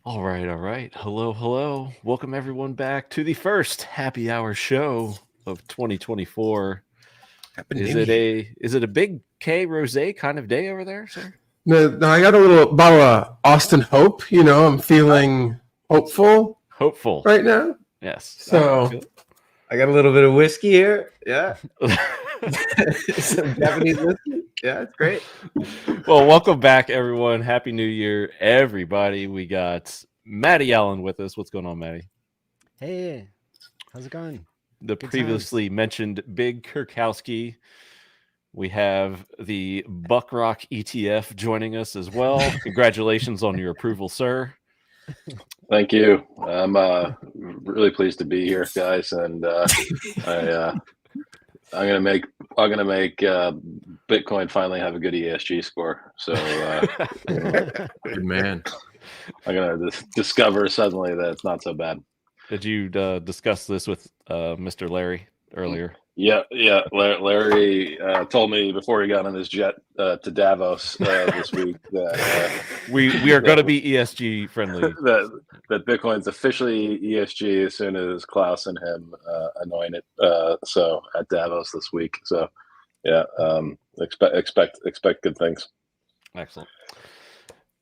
All right, all right. Hello, hello. Welcome everyone back to the first happy hour show of 2024. Happy New Year. Is it a big K rosé kind of day over there, sir? No, I got a little bottle of Austin Hope. I'm feeling hopeful Hopeful. right now. Yes. So I got a little bit of whiskey here. Yeah. Some Japanese whiskey. Yeah, it's great. Well, welcome back, everyone. Happy New Year, everybody. We got Maddie Allen with us. What's going on, Maddie? Hey, how's it going? The Good previously mentioned Big Kirkowski. We have the Buckrock ETF joining us as well. Congratulations on your approval, sir. Thank you. I'm really pleased to be here, guys, and I'm gonna make Bitcoin finally have a good ESG score. So Good man. I'm gonna discover suddenly that it's not so bad. Did you discuss this with Mr. Larry earlier? Yeah. Larry told me before he got on his jet to Davos this week that we are going to be ESG friendly. that Bitcoin's officially ESG as soon as Klaus and him anoint it. So at Davos this week. So yeah, expect good things. Excellent.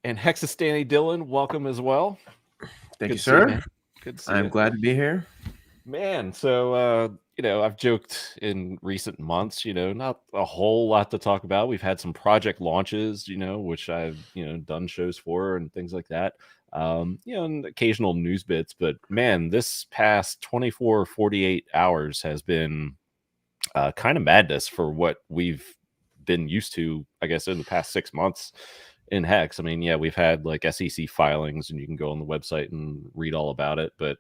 And HEXistany Dylan, welcome as well. Thank you, to sir. see you, Good to see I'm you. glad to be here. Man, so I've joked in recent months, not a whole lot to talk about. We've had some project launches, which I've done shows for and things like that. And occasional news bits, but man, this past 24, 48 hours has been kind of madness for what we've been used to, I guess, in the past 6 months in Hex. I mean, yeah, we've had like SEC filings and you can go on the website and read all about it, but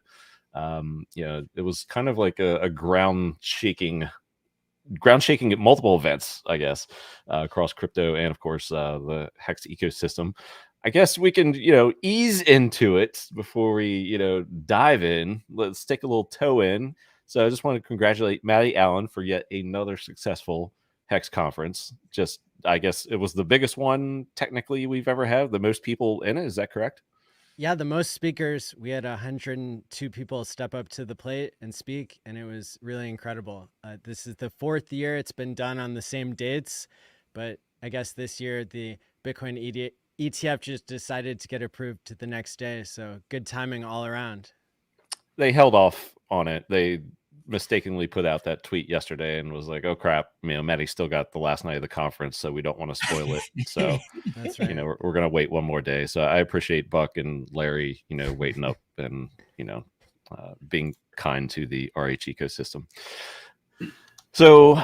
it was kind of like a ground shaking at multiple events, I guess, across crypto and of course the Hex ecosystem. I guess we can ease into it before we dive in. Let's take a little toe in. So I just want to congratulate Maddie Allen for yet another successful Hex conference. Just, I guess it was the biggest one technically we've ever had, the most people in it. Is that correct? Yeah, the most speakers. We had 102 people step up to the plate and speak, and it was really incredible. This is the 4th year it's been done on the same dates, but I guess this year the Bitcoin ETF just decided to get approved to the next day. So good timing all around. They held off on it. They mistakenly put out that tweet yesterday and was like, oh crap, Maddie still got the last night of the conference, so we don't want to spoil it. So That's right. we're gonna wait one more day. So I appreciate Buck and Larry, waiting up and being kind to the RH ecosystem. So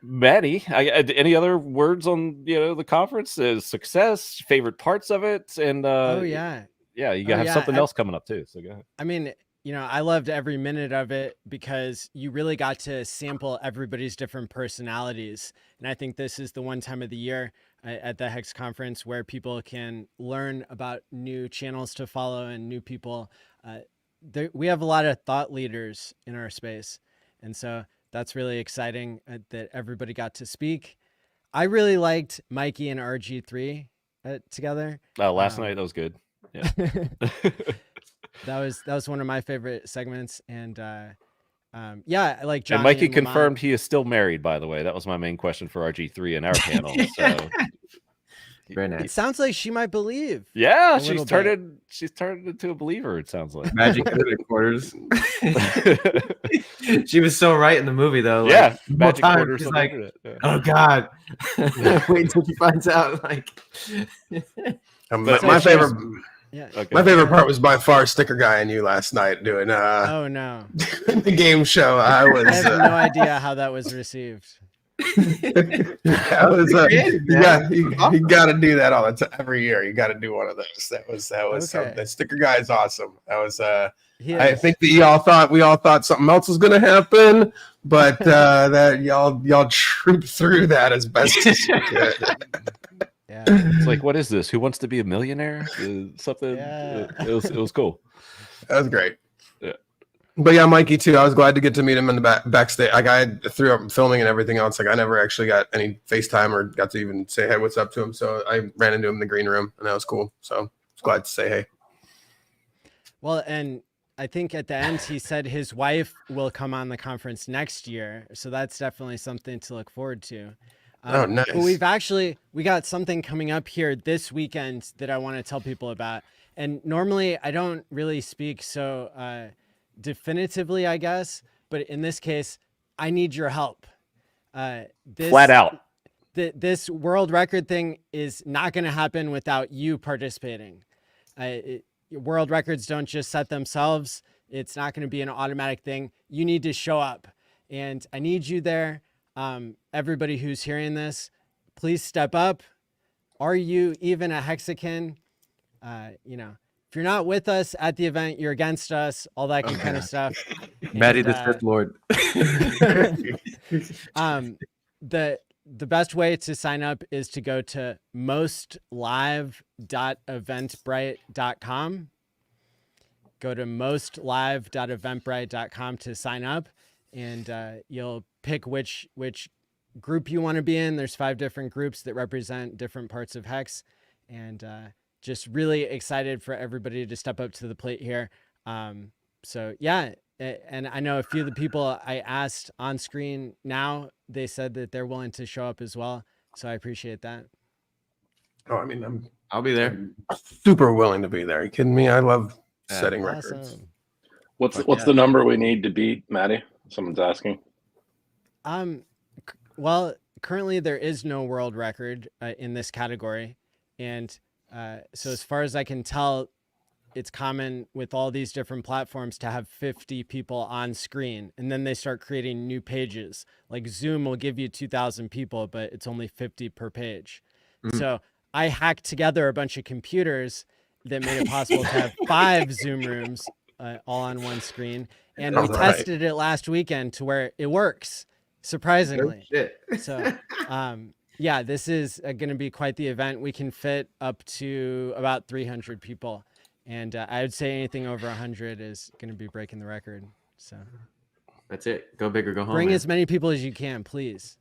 Maddie, any other words on the conference? Success, favorite parts of it, and you have something else coming up too. So go ahead. I mean, I loved every minute of it because you really got to sample everybody's different personalities. And I think this is the one time of the year at the Hex conference where people can learn about new channels to follow and new people. We have a lot of thought leaders in our space. And so that's really exciting that everybody got to speak. I really liked Mikey and RG3 together. Last night, that was good. Yeah. That was one of my favorite segments, and I like Johnny. And Mikey confirmed he is still married. By the way, that was my main question for RG3 in our panel. So Very nice. it sounds like she might believe. Yeah, she's turned into a believer. It sounds like Magic quarters. She was so right in the movie, though. Like, yeah, Magic quarters. She's like, oh god, wait until she finds out. Like, my favorite. Yeah. Okay. My favorite part was by far Sticker Guy and you last night doing oh no, the game show. I have no idea how that was received. That was you got to do that all the time. Every year you got to do one of those. That was Okay. something. Sticker Guy is awesome. That was Yes. I think that we all thought something else was going to happen, but that y'all trooped through that as best as you could. Yeah. It's like, what is this? Who wants to be a millionaire? Something. Yeah. It was cool. That was great. Yeah. But yeah, Mikey too. I was glad to get to meet him in the backstage. Like I threw up filming and everything else. Like I never actually got any FaceTime or got to even say hey, what's up to him. So I ran into him in the green room, and that was cool. So I was glad to say hey. Well, and I think at the end he said his wife will come on the conference next year, so that's definitely something to look forward to. Nice. But we got something coming up here this weekend that I want to tell people about. And normally I don't really speak so definitively, I guess, but in this case, I need your help. Flat out. This world record thing is not going to happen without you participating. World records don't just set themselves. It's not going to be an automatic thing. You need to show up, and I need you there. Everybody who's hearing this, please step up. Are you even a Hexican? If you're not with us at the event, you're against us, all that kind of stuff. Maddie the Fifth Lord. The best way to sign up is to go to mostlive.eventbrite.com. Go to mostlive.eventbrite.com to sign up, and you'll pick which group you want to be in. There's 5 different groups that represent different parts of Hex, and just really excited for everybody to step up to the plate here. So yeah, and I know a few of the people I asked on screen now, they said that they're willing to show up as well. So I appreciate that. Oh, I mean, I'll be there. I'm super willing to be there. Are you kidding me? I love setting records. Awesome. What's the number we need to beat, Maddie? Someone's asking. Well, currently there is no world record in this category, and so as far as I can tell, it's common with all these different platforms to have 50 people on screen, and then they start creating new pages. Like Zoom will give you 2,000 people, but it's only 50 per page. So I hacked together a bunch of computers that made it possible to have 5 Zoom rooms all on one screen, and we tested it last weekend to where it works, surprisingly. So yeah, this is going to be quite the event. We can fit up to about 300 people. And I would say anything over 100 is going to be breaking the record. So that's it. Go big or go home. Bring as many people as you can, please.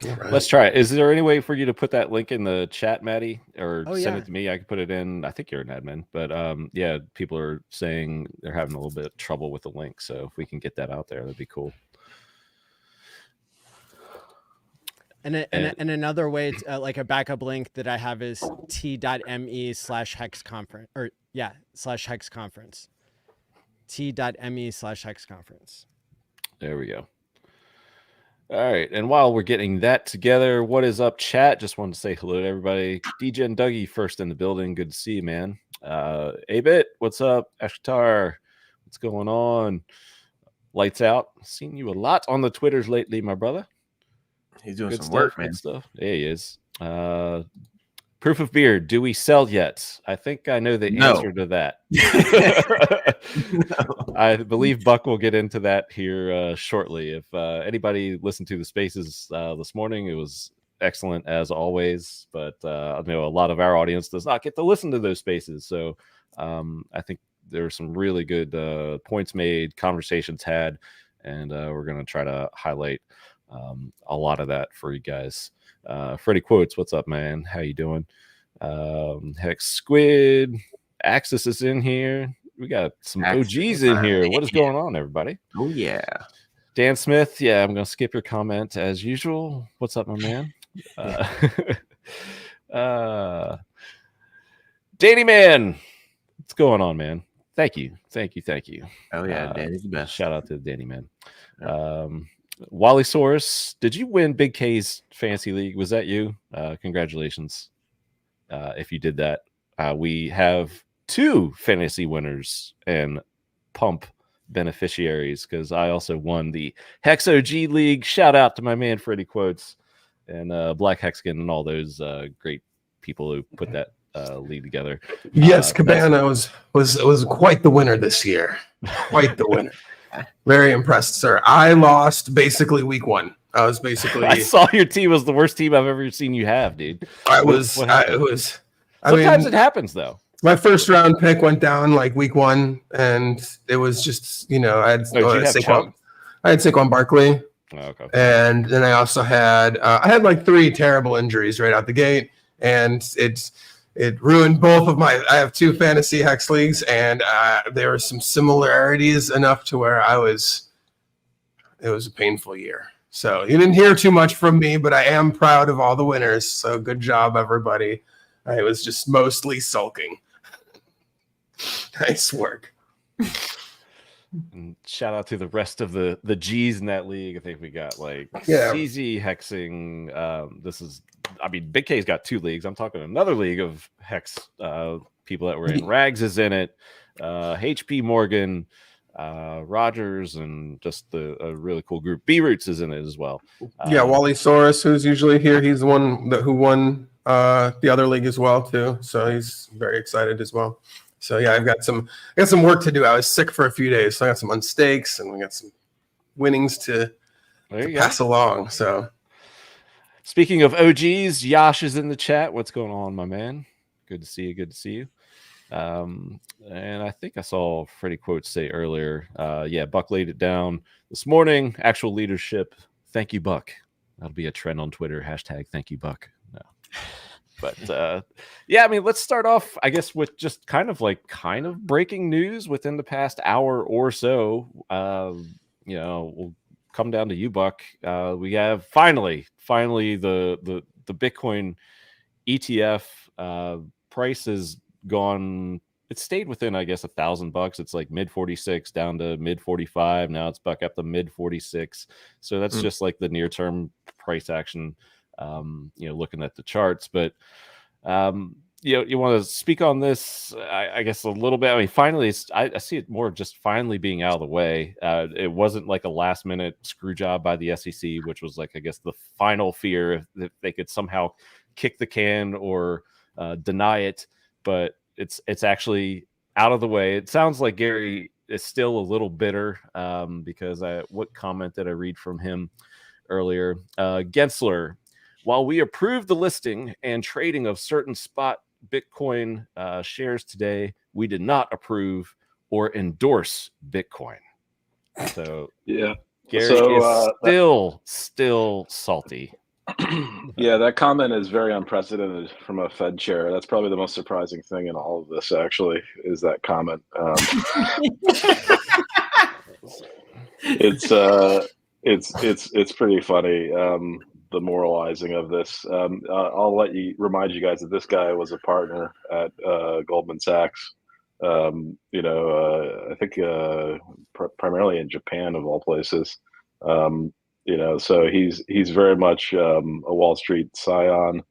Right. Let's try it. Is there any way for you to put that link in the chat, Maddie, or send yeah. it to me? I can put it in. I think you're an admin, but yeah, people are saying they're having a little bit of trouble with the link. So if we can get that out there, that'd be cool. And another way, to, like a backup link that I have is t.me/hex conference, or yeah, /hex conference. t.me/hex conference. There we go. All right. And while we're getting that together, what is up, chat? Just wanted to say hello to everybody. DJ and Dougie first in the building. Good to see you, man. A-Bit, what's up? Ashtar, what's going on? Lights out. Seen you a lot on the Twitters lately, my brother. He's doing Good some stuff, work, good man. stuff. Yeah, he is. Proof of beard. Do we sell yet? I think I know the answer to that. No. I believe Buck will get into that here shortly. If anybody listened to the spaces this morning, it was excellent as always. But I know a lot of our audience does not get to listen to those spaces. So I think there were some really good points made, conversations had, and we're going to try to highlight a lot of that for you guys. Freddie Quotes, what's up, man? How you doing? Hex Squid, Axis is in here. We got some OGs in here. What is going on, everybody? Oh yeah. Dan Smith, yeah, I'm gonna skip your comment as usual. What's up, my man? Danny Man, what's going on, man? Thank you. Oh yeah, Danny's the best. Shout out to Danny Man. Wally Source, did you win Big K's Fantasy League? Was that you? Congratulations. If you did that, we have 2 fantasy winners and pump beneficiaries, because I also won the Hex OG League. Shout out to my man Freddie Quotes and Black Hexkin and all those great people who put that league together. Yes, Cabana was quite the winner this year. Quite the winner. Very impressed, sir. I lost basically week 1. I was basically. I saw your team was the worst team I've ever seen you have, dude. Sometimes it happens though. My first round pick went down like week 1, and it was just I had Saquon Barkley. Oh, okay. And then I also had like 3 terrible injuries right out the gate, and it it ruined both of my. I have 2 fantasy hex leagues, and there were some similarities enough to where it was a painful year. So you didn't hear too much from me, but I am proud of all the winners. So good job, everybody. I was just mostly sulking. Nice work. And shout out to the rest of the G's in that league. I think we got like Yeah. CZ hexing. This is, I mean, Big K's got 2 leagues. I'm talking another league of hex people that were in. Rags is in it. HP Morgan, Rogers, and just a really cool group. B Roots is in it as well. Yeah, Wally Soros, who's usually here, he's the one who won the other league as well too. So he's very excited as well. So yeah, I got some work to do. I was sick for a few days, so I got some unstakes, and we got some winnings to pass along. So speaking of OGs, Yash is in the chat. What's going on, my man? Good to see you. Good to see you. And I think I saw Freddie Quotes say earlier, Buck laid it down this morning. Actual leadership. Thank you, Buck. That'll be a trend on Twitter. # thank you, Buck. No. But I mean, let's start off, I guess, with just kind of breaking news within the past hour or so. We'll come down to you, Buck. We have finally the Bitcoin ETF price has gone. It stayed within, I guess, $1,000. It's like mid 46 down to mid 45. Now it's back up to mid 46. So that's just like the near term price action. Looking at the charts, but you want to speak on this, I guess, a little bit. I mean, finally, I see it more just finally being out of the way. It wasn't like a last minute screw job by the SEC, which was like, I guess, the final fear that they could somehow kick the can or deny it, but it's actually out of the way. It sounds like Gary is still a little bitter because what comment did I read from him earlier? Gensler. While we approved the listing and trading of certain spot Bitcoin shares today, we did not approve or endorse Bitcoin. So yeah, Gary is still salty. Yeah, that comment is very unprecedented from a Fed chair. That's probably the most surprising thing in all of this, actually, is that comment. It's pretty funny. The moralizing of this. I'll remind you guys that this guy was a partner at Goldman Sachs. I think primarily in Japan, of all places. So he's very much a Wall Street scion,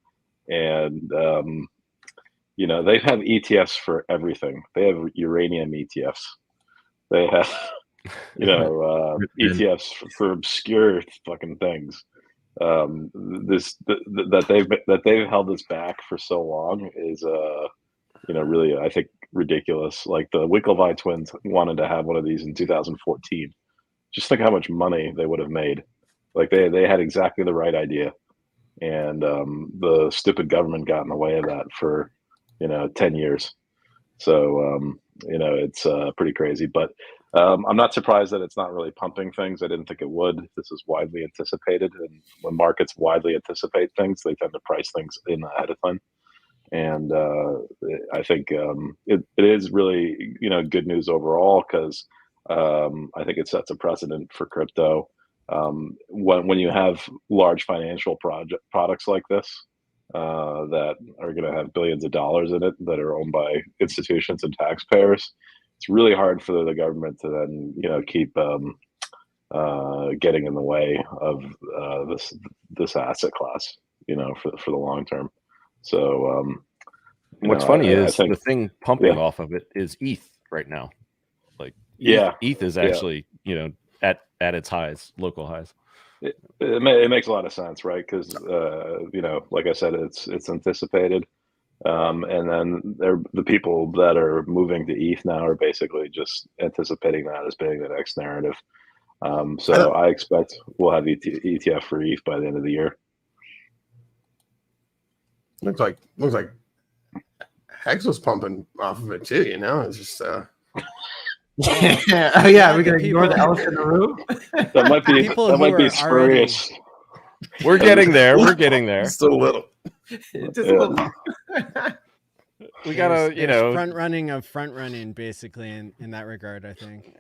and they have ETFs for everything. They have uranium ETFs. They have ETFs for obscure fucking things. That they've held this back for so long is really, I think, ridiculous. Like the Winklevi twins wanted to have one of these in 2014. Just think how much money they would have made. Like they had exactly the right idea, and the stupid government got in the way of that for 10 years. So it's pretty crazy, but I'm not surprised that it's not really pumping things. I didn't think it would. This is widely anticipated, and when markets widely anticipate things, they tend to price things in ahead of time. And I think it is really good news overall, because I think it sets a precedent for crypto. When you have large financial products like this that are going to have billions of dollars in it that are owned by institutions and taxpayers, it's really hard for the government to then keep getting in the way of this asset class for the long term. So what's funny is the thing pumping off of it is ETH right now. Like ETH is actually at its highs, local highs. It makes a lot of sense, right? Because like I said, it's anticipated. And then the people that are moving to ETH now are basically just anticipating that as being the next narrative. So I expect we'll have ETF for ETH by the end of the year. Looks like Hex was pumping off of it too. It's just. Yeah. Oh yeah, we're gonna ignore the elephant in the room. That might be spurious. We're getting there. We're getting there. Just a little. Just a little. gotta, front running basically in that regard, I think.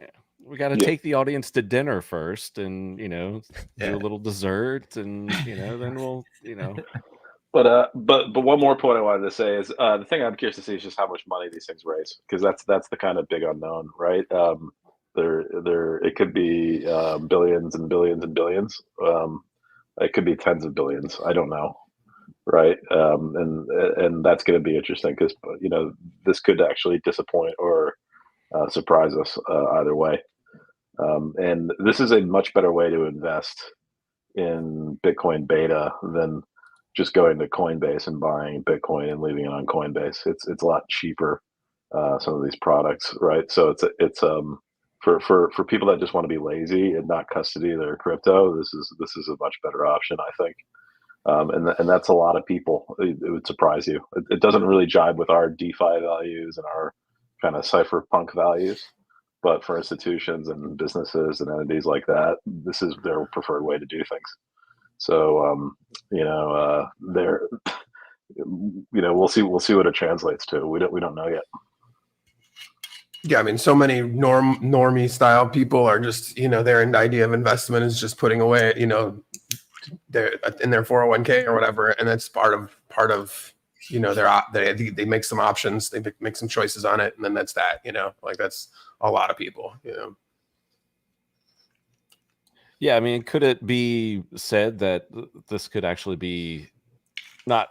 we gotta take the audience to dinner first, and do a little dessert, and then we'll. But one more point I wanted to say is the thing I'm curious to see is just how much money these things raise, because that's the kind of big unknown, right? It could be billions and billions and billions. It could be tens of billions. I don't know, right? And that's going to be interesting because this could actually disappoint or surprise us either way. And this is a much better way to invest in Bitcoin beta than just going to Coinbase and buying Bitcoin and leaving it on Coinbase. It's a lot cheaper. Some of these products, right? So it's for people that just want to be lazy and not custody their crypto. This is a much better option, I think. And that's a lot of people. It would surprise you. It doesn't really jibe with our DeFi values and our kind of cypherpunk values. But for institutions and businesses and entities like that, this is their preferred way to do things. So we'll see what it translates to. We don't know yet. Yeah, I mean, so many normie style people are just, their idea of investment is just putting away, their in their 401k or whatever, and that's part of they make some options, they make some choices on it, and then that's that. That's a lot of people. Yeah, I mean, could it be said that this could actually be not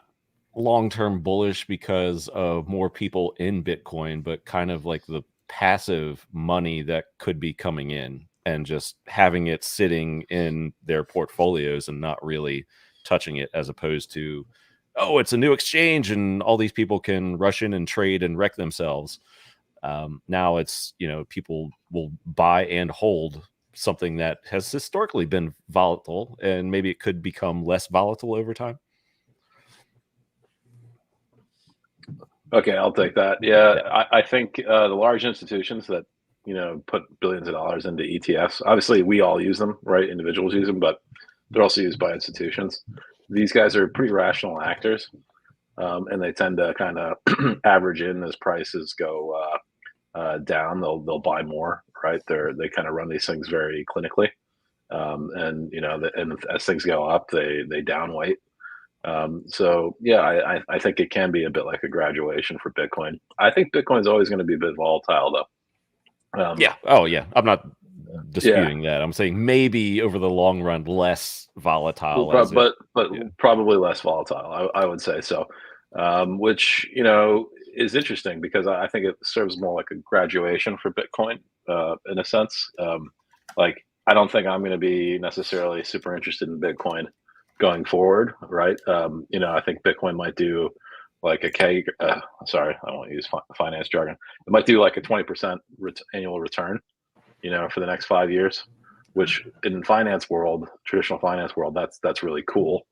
long-term bullish because of more people in Bitcoin, but kind of like the passive money that could be coming in and just having it sitting in their portfolios and not really touching it, as opposed to, oh, it's a new exchange and all these people can rush in and trade and wreck themselves. Now it's, people will buy and hold something that has historically been volatile, and maybe it could become less volatile over time. Okay, I'll take that. Yeah. I think the large institutions that put billions of dollars into ETFs, obviously we all use them, right? Individuals use them, but they're also used by institutions. These guys are pretty rational actors, and they tend to kind of average in as prices go down. They'll buy more, right? They kind of run these things very clinically, and as things go up, they downweight. So yeah, I think it can be a bit like a graduation for Bitcoin. I think Bitcoin's always going to be a bit volatile, though. Yeah. Oh, yeah. I'm not disputing that. I'm saying maybe over the long run, less volatile. But probably less volatile. I would say so, which is interesting because I think it serves more like a graduation for Bitcoin in a sense. Like I don't think I'm going to be necessarily super interested in Bitcoin going forward, right? I think Bitcoin might do like sorry, I don't want to use finance jargon. It might do like a 20% annual return, for the next 5 years, which in traditional finance world, that's really cool.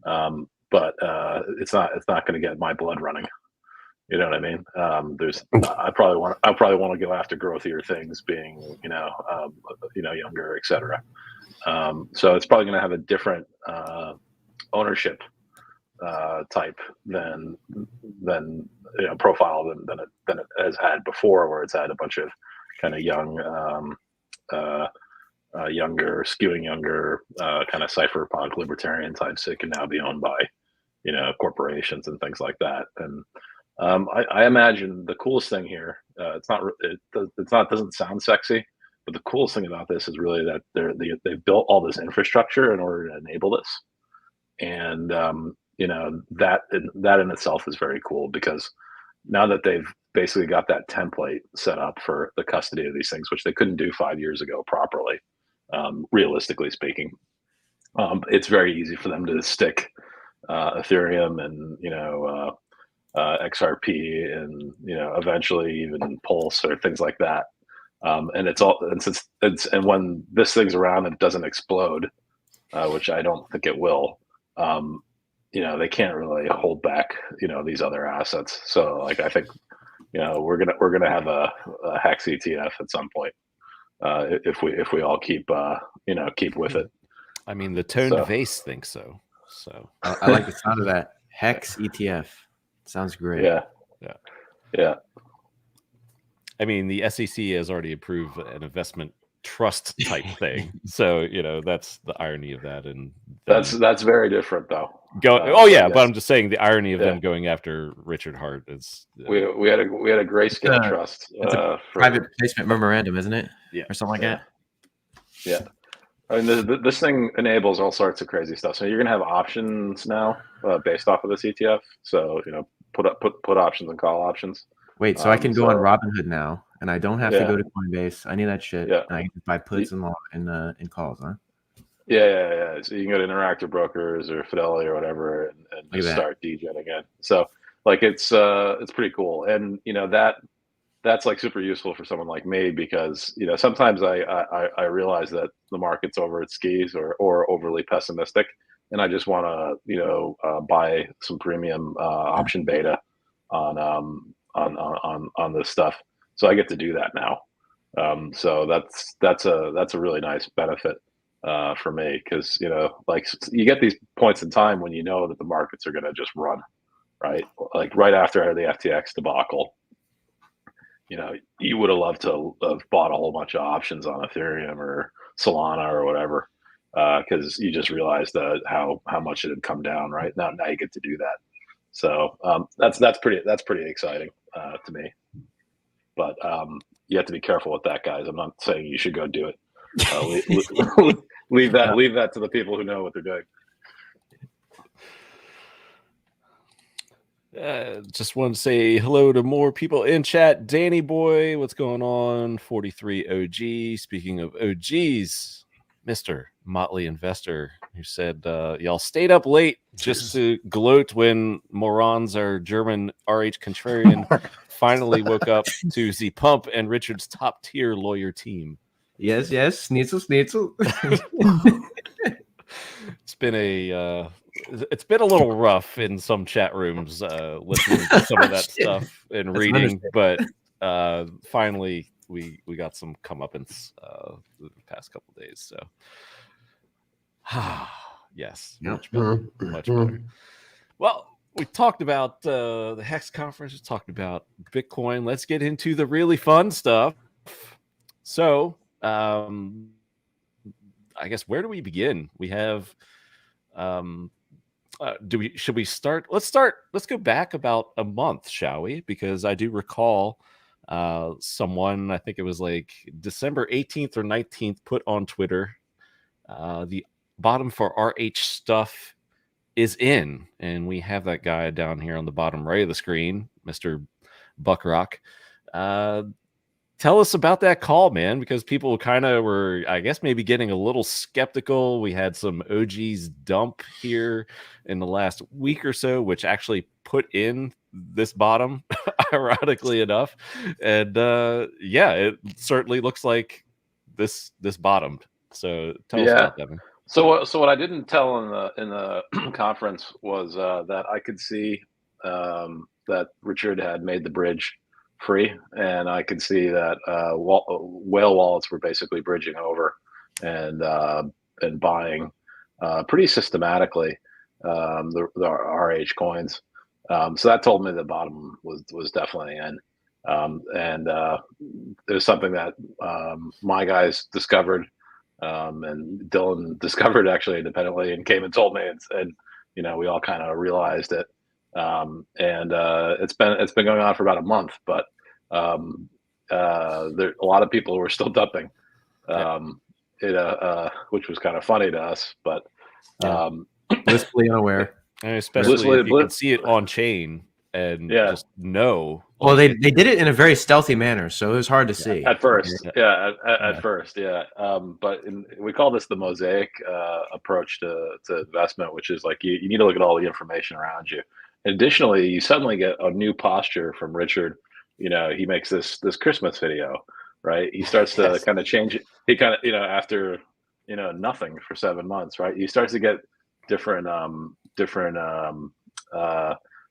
But it's not going to get my blood running. You know what I mean? I probably want to go after growthier things, being younger, etc. So it's probably going to have a different ownership type than profile than it has had before, where it's had a bunch of kind of young, skewing younger, kind of cypherpunk libertarian types that can now be owned by corporations and things like that. And I imagine the coolest thing here, doesn't sound sexy, but the coolest thing about this is really that they've built all this infrastructure in order to enable this, and that in itself is very cool, because now that they've basically got that template set up for the custody of these things, which they couldn't do 5 years ago properly, realistically speaking, it's very easy for them to stick Ethereum and XRP and eventually even Pulse or things like that. And when this thing's around and it doesn't explode, which I don't think it will, they can't really hold back these other assets. So like I think we're gonna have a HEX ETF at some point, if we all keep with it. I mean, the Toned Vase thinks so. So I like the sound of that HEX ETF. Sounds great. Yeah. Yeah. I mean, the SEC has already approved an investment trust type thing, so you know that's the irony of that. And that's very different, though. oh yeah, but I'm just saying the irony of them going after Richard Hart is. We had a grayscale trust. It's a private placement memorandum, isn't it? Yeah, or something like that. Yeah. I mean, this thing enables all sorts of crazy stuff. So you're gonna have options now based off of this ETF. So you know, put options and call options. Wait, so I can go on Robinhood now, and I don't have to go to Coinbase. I need that shit. Yeah. And I can buy puts and calls, huh? Yeah. So you can go to Interactive Brokers or Fidelity or whatever, and just start DJing again. So like it's pretty cool, and you know that's like super useful for someone like me because you know sometimes I realize that the market's over its skis or overly pessimistic, and I just want to buy some premium option beta on this stuff. So I get to do that now. So that's a really nice benefit for me because you know like you get these points in time when you know that the markets are going to just run, right? Like right after the FTX debacle. You know, you would have loved to have bought a whole bunch of options on Ethereum or Solana or whatever, because you just realized how much it had come down. Right now you get to do that. So that's pretty exciting to me. But you have to be careful with that, guys. I'm not saying you should go do it. Leave that to the people who know what they're doing. Just want to say hello to more people in chat. Danny Boy, what's going on? 43 OG. Speaking of OGs, Mr. Motley Investor, who said y'all stayed up late just to gloat when morons or German RH contrarian finally woke up to the pump and Richard's top tier lawyer team. Yes, Schnitzel. It's been a little rough in some chat rooms listening to some of that stuff and reading, but finally we got some comeuppance the past couple of days. So yes, much better. Well, we talked about the HEX conference, we talked about Bitcoin. Let's get into the really fun stuff. So I guess where do we begin? We have should we start? Let's go back about a month, shall we? Because I do recall someone, I think it was like December 18th or 19th, put on Twitter, the bottom for RH stuff is in. And we have that guy down here on the bottom right of the screen, Mr. Buckrock. Tell us about that call, man, because people kind of were, I guess, maybe getting a little skeptical. We had some OGs dump here in the last week or so, which actually put in this bottom, ironically enough. And it certainly looks like this bottomed. So tell us about that, man. So what I didn't tell in the conference was that I could see that Richard had made the bridge free, and I could see that whale wallets were basically bridging over and buying pretty systematically the RH coins. So that told me the bottom was definitely in, and it was something that my guys discovered, and Dylan discovered actually independently and came and told me, and you know we all kind of realized it. And it's been going on for about a month, but there a lot of people were still dumping, which was kind of funny to us, but blissfully unaware, and especially if you can see it on chain and just know. Well, they did it in a very stealthy manner, so it was hard to see at first. At first. But we call this the mosaic approach to investment, which is like you need to look at all the information around you. Additionally, you suddenly get a new posture from Richard. You know, he makes this Christmas video, right? He starts to kind of change it. He kind of, after, nothing for 7 months, right? He starts to get different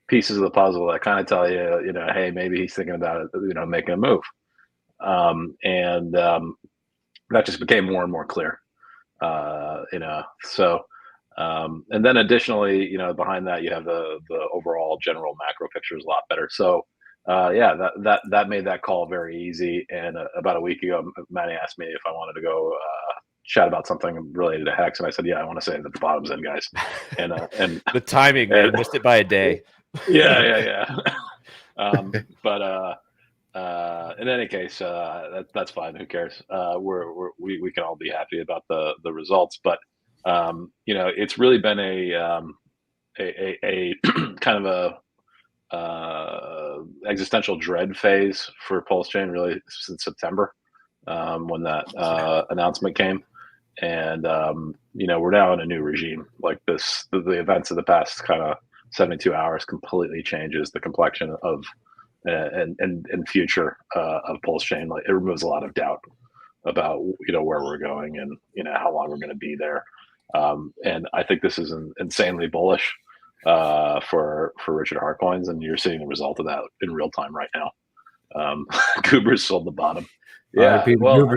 pieces of the puzzle that kind of tell you, hey, maybe he's thinking about it, making a move. And that just became more and more clear, so. And then additionally, behind that, you have the overall general macro picture is a lot better. So yeah, that made that call very easy. And about a week ago, Manny asked me if I wanted to go chat about something related to Hex, and I said, yeah, I want to say that the bottom's in, guys. And The timing, man, missed it by a day. yeah. But in any case, that's fine. Who cares? We can all be happy about the results, but it's really been a kind of a existential dread phase for PulseChain really since September, when that announcement came. And we're now in a new regime. Like this, the events of the past kind of 72 hours completely changes the complexion of and future of PulseChain. Like, it removes a lot of doubt about where we're going and how long we're going to be there. And I think this is insanely bullish for Richard Harcoins, and you're seeing the result of that in real time right now. Goobers sold the bottom. Yeah, well,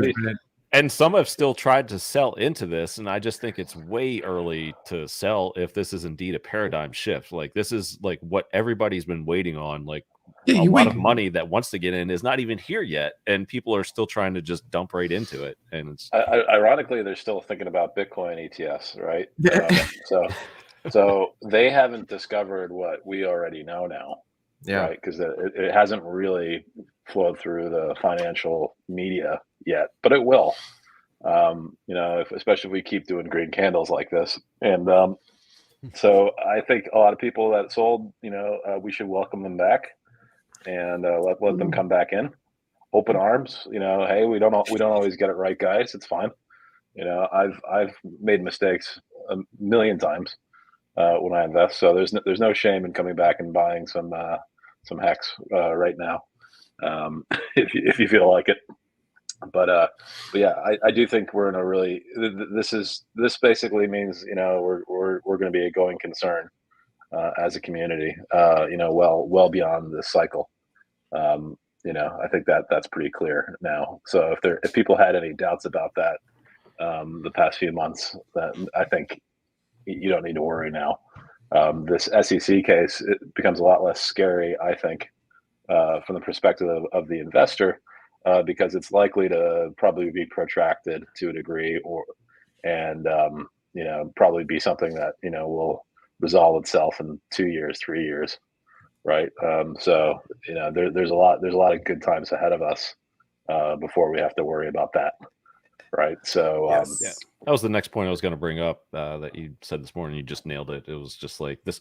and some have still tried to sell into this, and I just think it's way early to sell if this is indeed a paradigm shift. Like, this is like what everybody's been waiting on. Like, a lot of money that wants to get in is not even here yet, and people are still trying to just dump right into it. And it's ironically, they're still thinking about Bitcoin ETFs, right? So they haven't discovered what we already know now, right? Because it hasn't really flowed through the financial media yet, but it will. Especially if we keep doing green candles like this. And so I think a lot of people that sold, we should welcome them back and let them come back in, open arms. Hey, we don't always get it right, guys. It's fine. I've made mistakes a million times when I invest, so there's no shame in coming back and buying some Hex right now, if you feel like it. But yeah, I do think we're in a really this basically means we're going to be a going concern as a community, well beyond this cycle. I think that's pretty clear now. So if people had any doubts about that the past few months, that I think you don't need to worry now. This SEC case, it becomes a lot less scary, I think, from the perspective of the investor, because it's likely to probably be protracted to a degree, and probably be something that will resolve itself in 2 years, 3 years, right? So there's a lot of good times ahead of us before we have to worry about that. Right. So yeah, that was the next point I was going to bring up that you said this morning. You just nailed it. It was just like this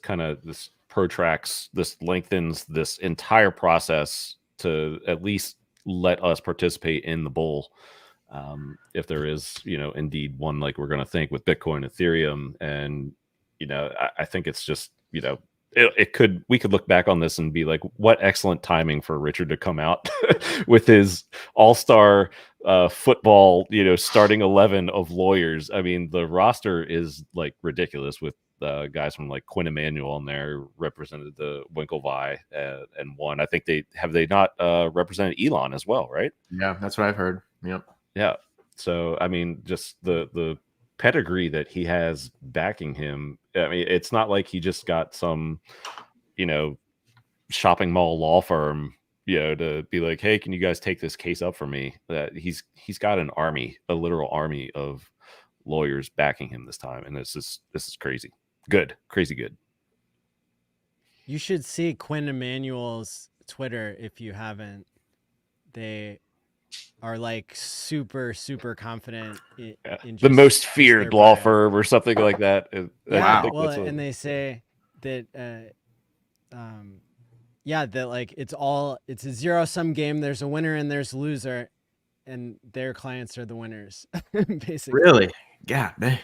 protracts, this lengthens this entire process to at least let us participate in the bull. If there is, indeed one like we're going to think with Bitcoin, Ethereum, and I think it's just we could look back on this and be like, what excellent timing for Richard to come out with his all-star football, starting 11 of lawyers. I mean, the roster is like ridiculous with guys from like Quinn Emanuel on there, represented the Winklevi and one. I think they not represented Elon as well, right? Yeah, that's what I've heard. Yep. Yeah. So I mean, just the pedigree that he has backing him. I mean, it's not like he just got some, shopping mall law firm, to be like, hey, can you guys take this case up for me? That he's got an army, a literal army of lawyers backing him this time, and this is crazy good, crazy good. You should see Quinn Emanuel's Twitter if you haven't. They are like super confident in the most feared law firm or something like that. Yeah, well, and they say that that like it's a zero-sum game. There's a winner and there's a loser, and their clients are the winners. Basically, really, yeah, that's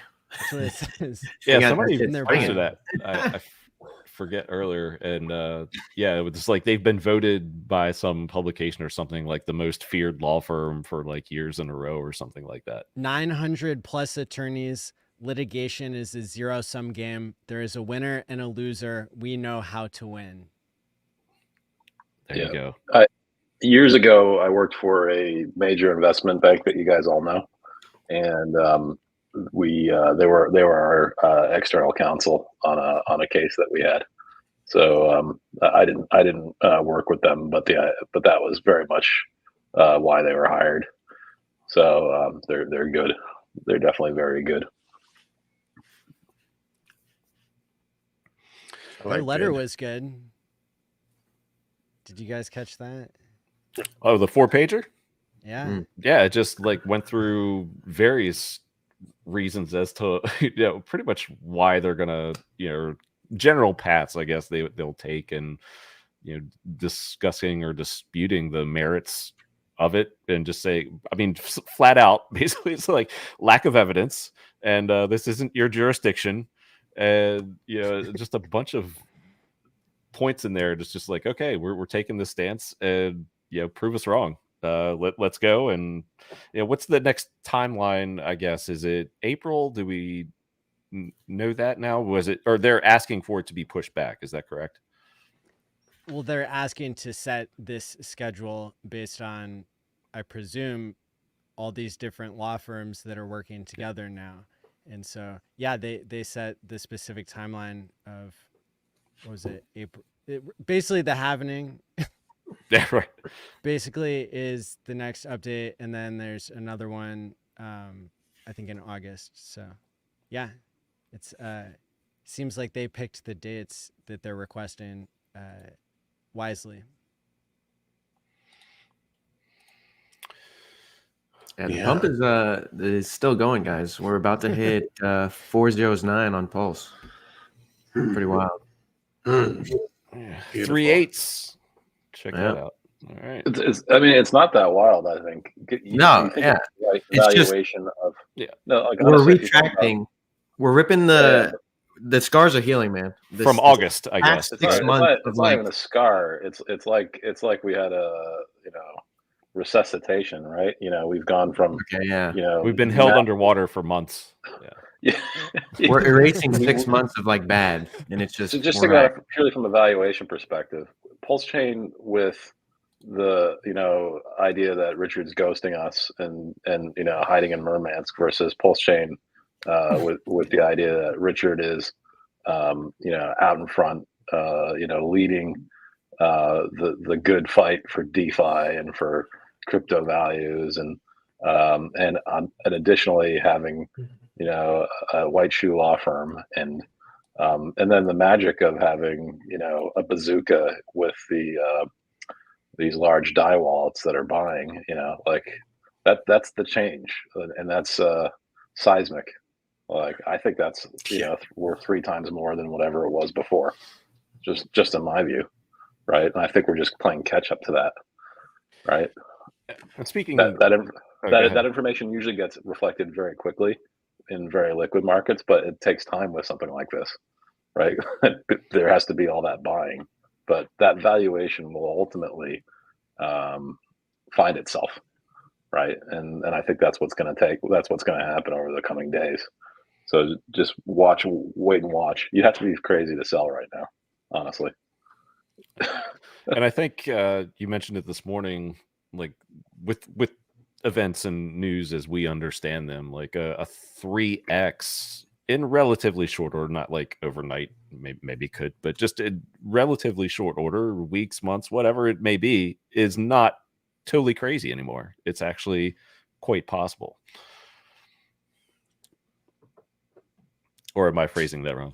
what it says. Yeah, somebody posted that. I forget earlier, and it was just like they've been voted by some publication or something like the most feared law firm for like years in a row or something like that. 900 plus attorneys. Litigation is a zero-sum game. There is a winner and a loser. We know how to win. There you go. Years ago, I worked for a major investment bank that you guys all know, and they were our external counsel on a case that we had. So I didn't work with them, but that was very much why they were hired. So they're good. They're definitely very good. Their letter was good. Did you guys catch that? Oh, the 4-pager? Yeah. Yeah, it just like went through various reasons as to pretty much why they're gonna general paths, I guess they'll take, and discussing or disputing the merits of it, and just say, I mean, flat out, basically, it's like lack of evidence, and this isn't your jurisdiction, and just a bunch of points in there. Just like, okay, we're taking this stance, and prove us wrong. Let's go. And what's the next timeline? I guess, is it April? Do we know that now? Was it, or they're asking for it to be pushed back? Is that correct? Well, they're asking to set this schedule based on, I presume, all these different law firms that are working together now. And so, yeah, they set the specific timeline of, what was it, April? Basically, the halvening. Yeah, right. Basically is the next update, and then there's another one, I think in August. So, yeah, it's seems like they picked the dates that they're requesting wisely. Yeah, the pump is still going, guys. We're about to hit 409 on Pulse. Pretty wild. 3/8. Check that out. All right. It's not that wild, I think. Evaluation of we're retracting. We're ripping the scars are healing, man. From August, I guess. It's not even a scar. It's like we had a resuscitation, right? We've gone from we've been held underwater for months. Yeah. We're erasing 6 months of like bad, and it's just think about it purely from a valuation perspective. PulseChain with the idea that Richard's ghosting us and hiding in Murmansk versus PulseChain with the idea that Richard is out in front, leading the good fight for DeFi and for crypto values, and additionally having a white shoe law firm, and then the magic of having a bazooka with these large DAI wallets that are buying, like that's the change, and that's seismic. Like, I think that's worth 3 times more than whatever it was before, just in my view, right? And I think we're just playing catch up to that, right? And speaking that information usually gets reflected very quickly in very liquid markets, but it takes time with something like this, right? There has to be all that buying, but that valuation will ultimately find itself, right? And I think that's what's going to happen over the coming days. So just wait and watch. You have to be crazy to sell right now, honestly. And I think you mentioned it this morning, like with events and news as we understand them, like a 3x in relatively short order, not like overnight, maybe could, but just in relatively short order, weeks, months, whatever it may be, is not totally crazy anymore. It's actually quite possible. Or am I phrasing that wrong?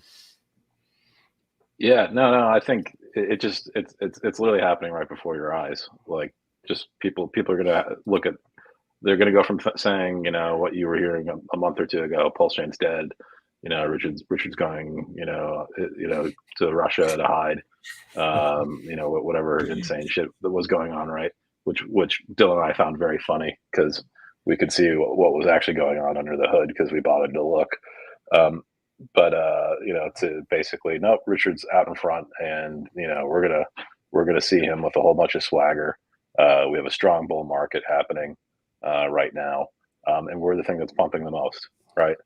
Yeah, no, I think it's literally happening right before your eyes. Like, just people are gonna look at. They're gonna go from saying, what you were hearing a month or two ago, PulseChain's dead. Richard's going, to Russia to hide. Whatever insane shit that was going on, right? Which Dylan and I found very funny, because we could see what was actually going on under the hood, because we bothered to look. But to basically, nope, Richard's out in front, and we're gonna see him with a whole bunch of swagger. We have a strong bull market happening right now, and we're the thing that's pumping the most, right?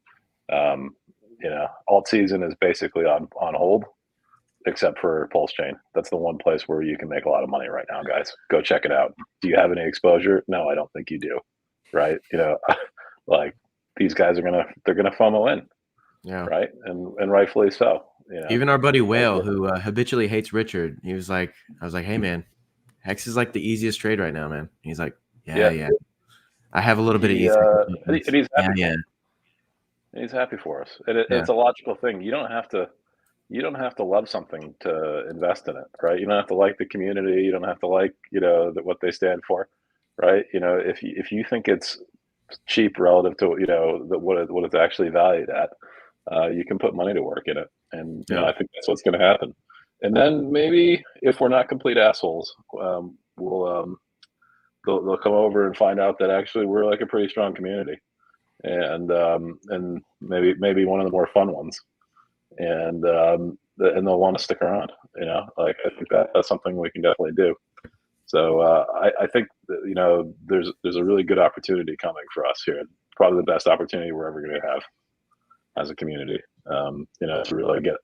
Alt season is basically on hold, except for PulseChain. That's the one place where you can make a lot of money right now, guys. Go check it out. Do you have any exposure? No, I don't think you do, right? Like, these guys they're gonna FOMO in. Yeah. Right. And rightfully so. You know, Even our buddy Whale, who habitually hates Richard, I was like, hey man, Hex is like the easiest trade right now, man. He's like, yeah. I have a little bit of Ether. and he's happy. Yeah. He's happy for us, and Yeah. it's a logical thing. You don't have to love something to invest in it, right? You don't have to like the community. You don't have to like, what they stand for, right? If you think it's cheap relative to, what it's actually valued at, you can put money to work in it, and I think that's what's going to happen. And then maybe if we're not complete assholes, they'll come over and find out that actually we're like a pretty strong community, and maybe one of the more fun ones, and they'll want to stick around. I think that's something we can definitely do. So I think that, there's a really good opportunity coming for us here. Probably the best opportunity we're ever going to have as a community. To really get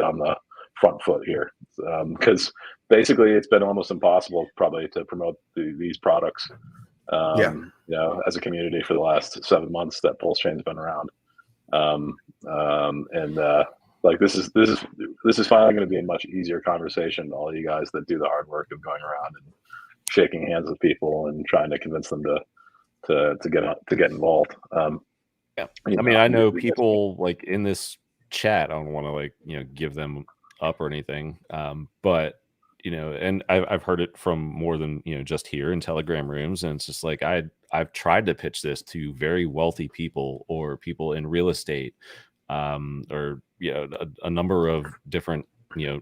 on the front foot here, because basically it's been almost impossible probably to promote these products. As a community for the last 7 months that PulseChain's been around, this is finally going to be a much easier conversation. All you guys that do the hard work of going around and shaking hands with people and trying to convince them to get involved. I know people like in this chat. I don't want to give them up or anything, but and I've heard it from more than just here in Telegram rooms, and it's just like I've tried to pitch this to very wealthy people or people in real estate, or a number of different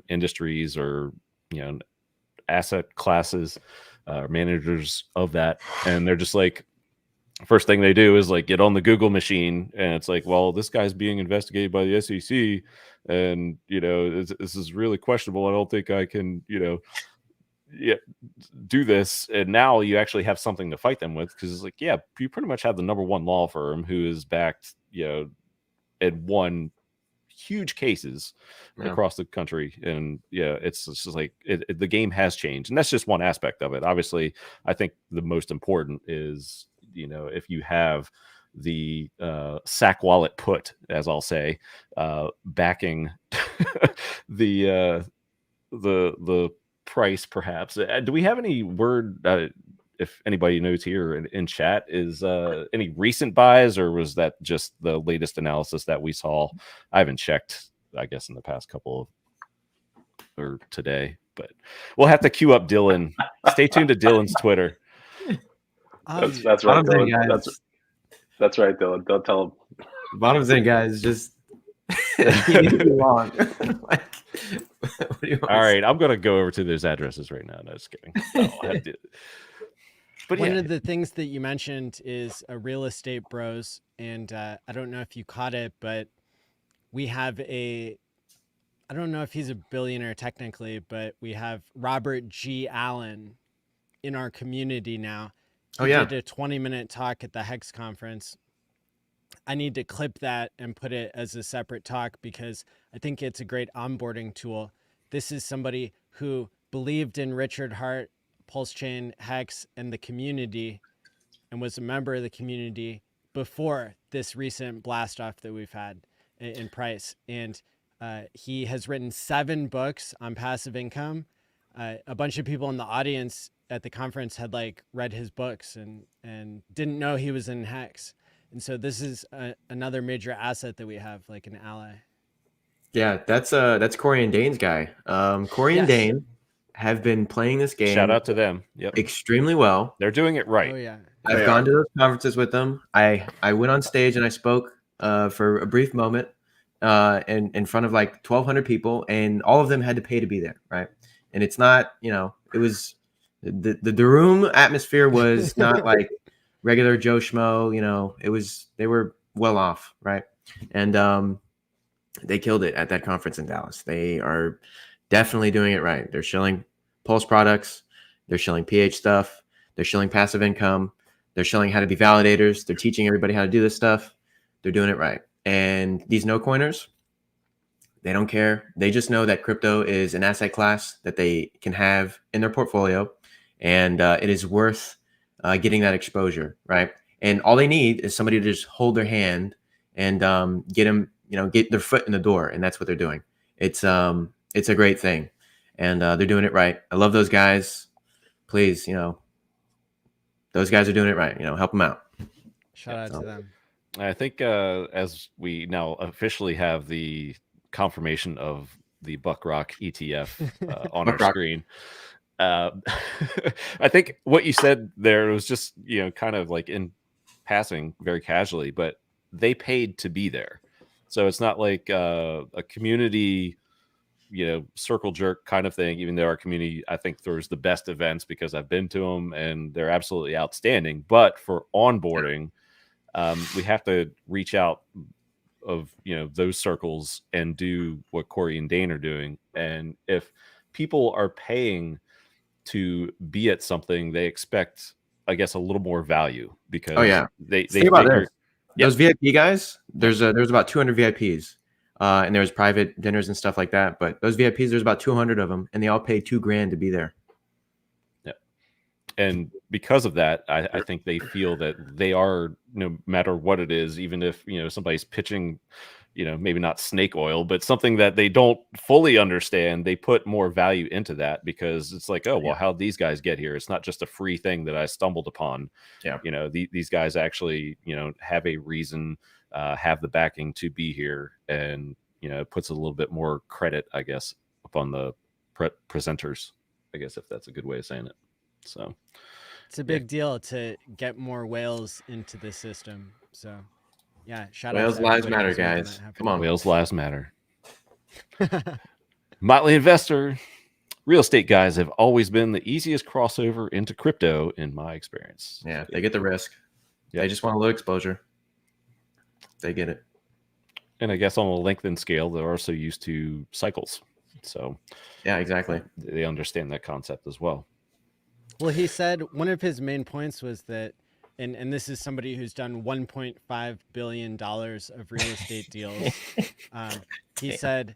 industries or asset classes, managers of that, and they're just like, first thing they do is like get on the Google machine, and it's like, well, this guy's being investigated by the SEC, and this is really questionable. I don't think I can do this. And now you actually have something to fight them with, because it's like, yeah, you pretty much have the number one law firm who is backed and won huge cases across the country, and it's just like the game has changed, and that's just one aspect of it. Obviously, I think the most important is if you have the sack wallet put, as I'll say, backing the price, perhaps. Do we have any word, if anybody knows here in chat, is any recent buys, or was that just the latest analysis that we saw? I haven't checked, I guess, in the past couple or today, but we'll have to queue up Dylan. Stay tuned to Dylan's Twitter. That's right, Dylan. That's right, Dylan. Don't tell him. Bottom thing, guys, just you need to be long. All right, I'm gonna go over to those addresses right now. No, just kidding. But one of the things that you mentioned is a real estate bros, and I don't know if you caught it, but we have I don't know if he's a billionaire technically, but we have Robert G. Allen in our community now. He did a 20-minute talk at the HEX conference. I need to clip that and put it as a separate talk, because I think it's a great onboarding tool. This is somebody who believed in Richard Hart, PulseChain, HEX, and the community, and was a member of the community before this recent blast off that we've had in price. And he has written 7 books on passive income. A bunch of people in the audience at the conference had read his books and didn't know he was in HEX. And so this is another major asset that we have, like an ally. Yeah, that's Corey and Dane's guy. Corey and Dane have been playing this game. Shout out to them. Yep. Extremely well. They're doing it right. Oh yeah. I've gone to those conferences with them. I went on stage and I spoke for a brief moment in front of 1,200 people, and all of them had to pay to be there, right? And it's not, it was the room atmosphere was not like regular Joe Schmo, they were well off, right? And they killed it at that conference in Dallas. They are definitely doing it right. They're shilling Pulse products, they're shilling PH stuff, they're shilling passive income, they're shilling how to be validators, they're teaching everybody how to do this stuff. They're doing it right. And these no coiners, they don't care. They just know that crypto is an asset class that they can have in their portfolio, and it is worth getting that exposure, right? And all they need is somebody to just hold their hand and get them, get their foot in the door, and that's what they're doing. It's a great thing, and they're doing it right. I love those guys. Please, those guys are doing it right. Help them out. Shout out to them. I think as we now officially have the confirmation of the BuckRock ETF on our screen, I think what you said there was just, kind of like in passing very casually, but they paid to be there. So it's not like a community, circle jerk kind of thing, even though our community, I think, throws the best events because I've been to them and they're absolutely outstanding. But for onboarding, we have to reach out of those circles and do what Corey and Dane are doing. And if people are paying to be at something, they expect, I guess, a little more value because they figure, those VIP guys, there's about 200 VIPs, and there's private dinners and stuff like that. But those VIPs, there's about 200 of them, and they all pay $2,000 to be there. And because of that, I think they feel that they are, no matter what it is, even if, somebody's pitching, maybe not snake oil, but something that they don't fully understand, they put more value into that because it's like, oh, well, how'd these guys get here? It's not just a free thing that I stumbled upon. Yeah. These guys actually, have a reason, have the backing to be here. And, it puts a little bit more credit, I guess, upon the presenters, I guess, if that's a good way of saying it. So it's a big deal to get more whales into the system. So yeah, shout out Whales lives matter, guys. Come on, whales lives matter. Motley Investor, real estate guys have always been the easiest crossover into crypto in my experience. Yeah, they get the risk. They just want a little exposure. They get it. And I guess on a lengthened scale, they're also used to cycles. So yeah, exactly. They understand that concept as well. Well, he said one of his main points was that, and this is somebody who's done $1.5 billion of real estate deals. He said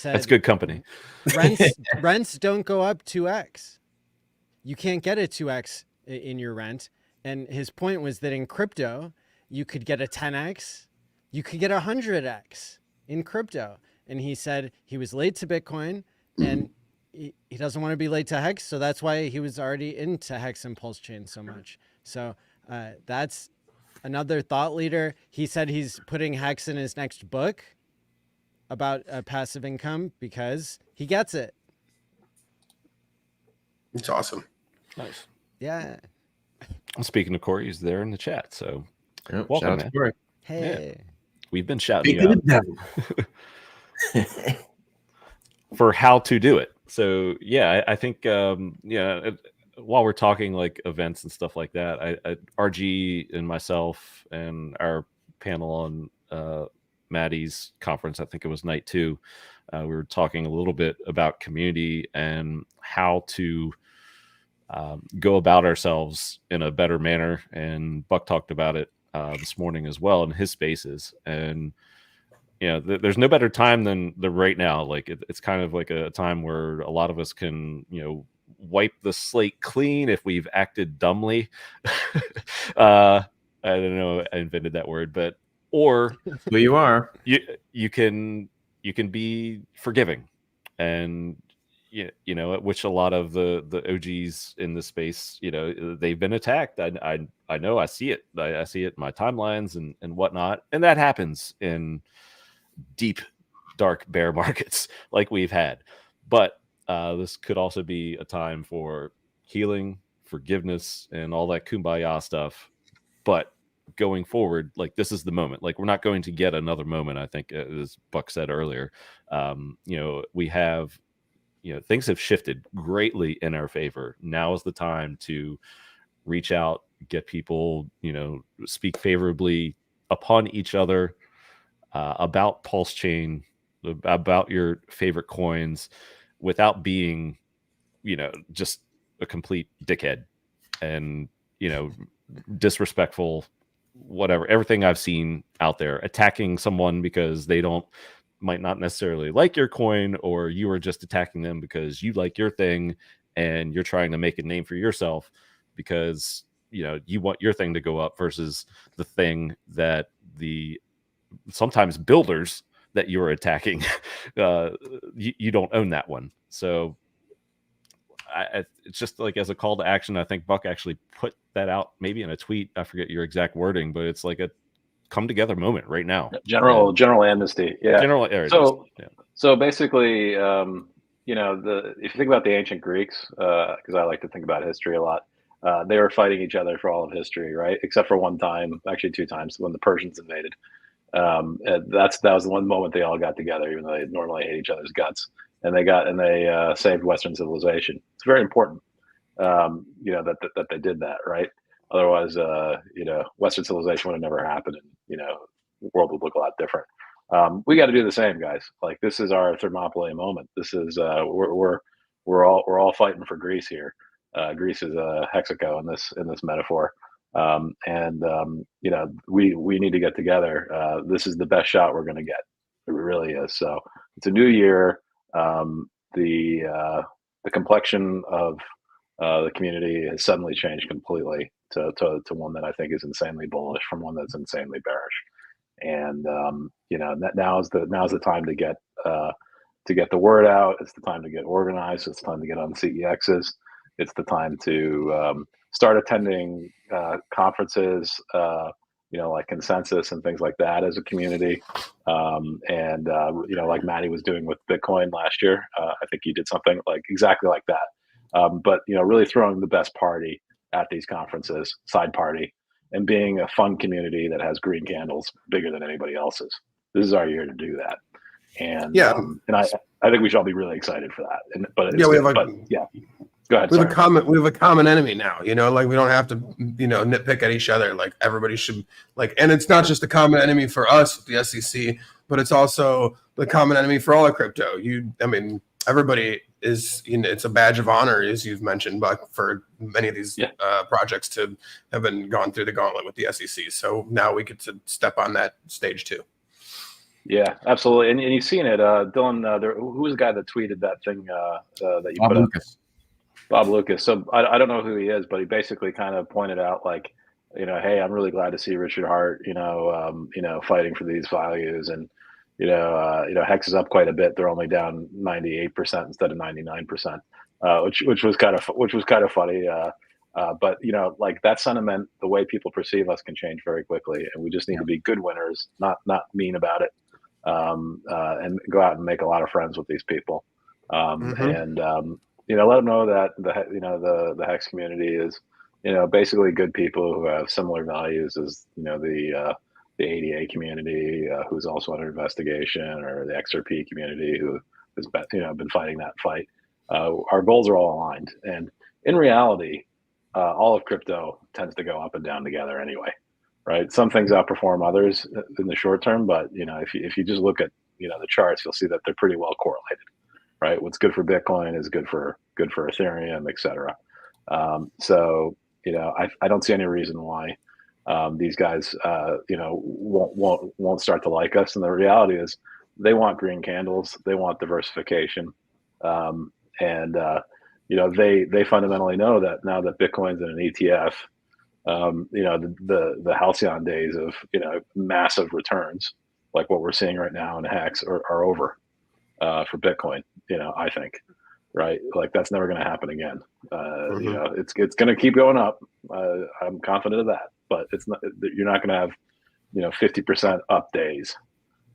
that's good company. Rents don't go up 2x. You can't get a 2x in your rent. And his point was that in crypto, you could get a 10x, you could get a 100x in crypto. And he said he was late to Bitcoin and he doesn't want to be late to HEX, so that's why he was already into HEX and PulseChain so much. So that's another thought leader. He said he's putting HEX in his next book about passive income because he gets it. It's awesome. Nice. Yeah. Speaking of Corey, he's there in the chat. So welcome, man. Hey. Yeah. We've been shouting you out for how to do it. So yeah, I think while we're talking like events and stuff like that, RG and myself and our panel on Maddie's conference, I think it was night 2, we were talking a little bit about community and how to go about ourselves in a better manner. And Buck talked about it this morning as well in his spaces. And there's no better time than the right now. Like it's kind of like a time where a lot of us can, wipe the slate clean if we've acted dumbly. I don't know, I invented that word, but or well, you are. You can be forgiving, and which a lot of the OGs in this space, they've been attacked. I know, I see it. I see it in my timelines and whatnot, and that happens in deep, dark bear markets like we've had. But this could also be a time for healing, forgiveness, and all that kumbaya stuff. But going forward, like this is the moment. Like we're not going to get another moment. I think, as Buck said earlier, we have, things have shifted greatly in our favor. Now is the time to reach out, get people, speak favorably upon each other, about PulseChain, about your favorite coins, without being, just a complete dickhead and, disrespectful, whatever, everything I've seen out there, attacking someone because they might not necessarily like your coin, or you are just attacking them because you like your thing and you're trying to make a name for yourself because, you want your thing to go up versus the thing that the sometimes builders that you're attacking, you don't own that one. So it's just like as a call to action. I think Buck actually put that out maybe in a tweet. I forget your exact wording, but it's like a come together moment right now. General amnesty. Yeah. General. So basically, you know, if you think about the ancient Greeks, because I like to think about history a lot, they were fighting each other for all of history, right? Except for one time, actually 2 times, when the Persians invaded. That was the one moment they all got together, even though they normally hate each other's guts, and they saved Western civilization. It's very important, you know, that they did that, right? Otherwise, you know, Western civilization would have never happened, and you know, the world would look a lot different. We got to do the same, guys. Like, this is our Thermopylae moment. This is we're all fighting for Greece here. Greece is a Hexaco in this metaphor, you know, we need to get together. This is the best shot we're going to get. It really is. So it's a new year. The complexion of the community has suddenly changed completely to one that I think is insanely bullish from one that's insanely bearish. And you know, now's the time to get the word out. It's the time to get organized. It's time to get on CEXs. It's the time to start attending conferences, you know, like Consensus and things like that as a community. You know, like Matty was doing with Bitcoin last year. I think he did something like exactly like that. But, you know, really throwing the best party at these conferences, side party, and being a fun community that has green candles bigger than anybody else's. This is our year to do that. And I think we should all be really excited for that. Go ahead. We have a common enemy now, you know, like we don't have to, you know, nitpick at each other. Like everybody should like, and it's not just a common enemy for us, the SEC, but it's also the common enemy for all of crypto. I mean, everybody is, you know, it's a badge of honor, as you've mentioned, but for many of these projects to have been gone through the gauntlet with the SEC. So now we get to step on that stage too. Yeah, absolutely. And you've seen it, Dylan, who was the guy that tweeted that thing that you put Lucas. up? Bob Lucas. So I don't know who he is, but he basically kind of pointed out, like, you know, hey, I'm really glad to see Richard Hart, you know, fighting for these values, and you know, Hex is up quite a bit. They're only down 98% instead of 99%, which was kind of funny. But you know, like that sentiment, the way people perceive us can change very quickly, and we just need to be good winners, not mean about it, and go out and make a lot of friends with these people, you know, let them know that the Hex community is, you know, basically good people who have similar values as, you know, the ADA community, who's also under investigation, or the XRP community who has been fighting that fight. Our goals are all aligned, and in reality, all of crypto tends to go up and down together anyway, right? Some things outperform others in the short term, but you know, if you just look at, you know, the charts, you'll see that they're pretty well correlated. Right, what's good for Bitcoin is good for Ethereum, etc. So you know, I don't see any reason why these guys you know, won't start to like us. And the reality is, they want green candles, they want diversification, and you know, they fundamentally know that now that Bitcoin's in an ETF, you know, the halcyon days of, you know, massive returns like what we're seeing right now in HEX are over. For Bitcoin, you know, I think, right? Like that's never going to happen again. You know, it's going to keep going up. I'm confident of that, but it's not. You're not going to have, you know, 50% up days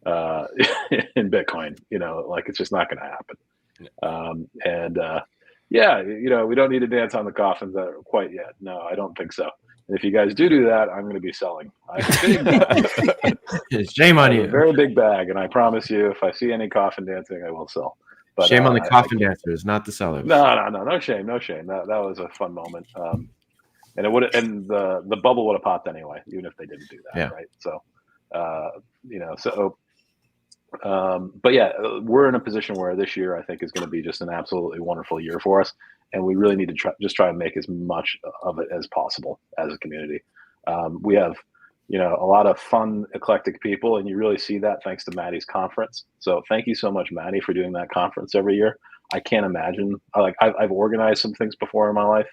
in Bitcoin. You know, like it's just not going to happen. Yeah, you know, we don't need to dance on the coffins quite yet. No, I don't think so. And if you guys do that, I'm going to be selling. Shame on you. A very big bag, and I promise you, if I see any coffin dancing, I will sell. But, shame on the coffin dancers, not the sellers. No shame. That was a fun moment, and the bubble would have popped anyway, even if they didn't do that, right? So, you know, but yeah, we're in a position where this year I think is going to be just an absolutely wonderful year for us, and we really need to try and make as much of it as possible as a community. We have, you know, a lot of fun, eclectic people, and you really see that thanks to Maddie's conference. So thank you so much, Maddie, for doing that conference every year. I can't imagine. I've organized some things before in my life.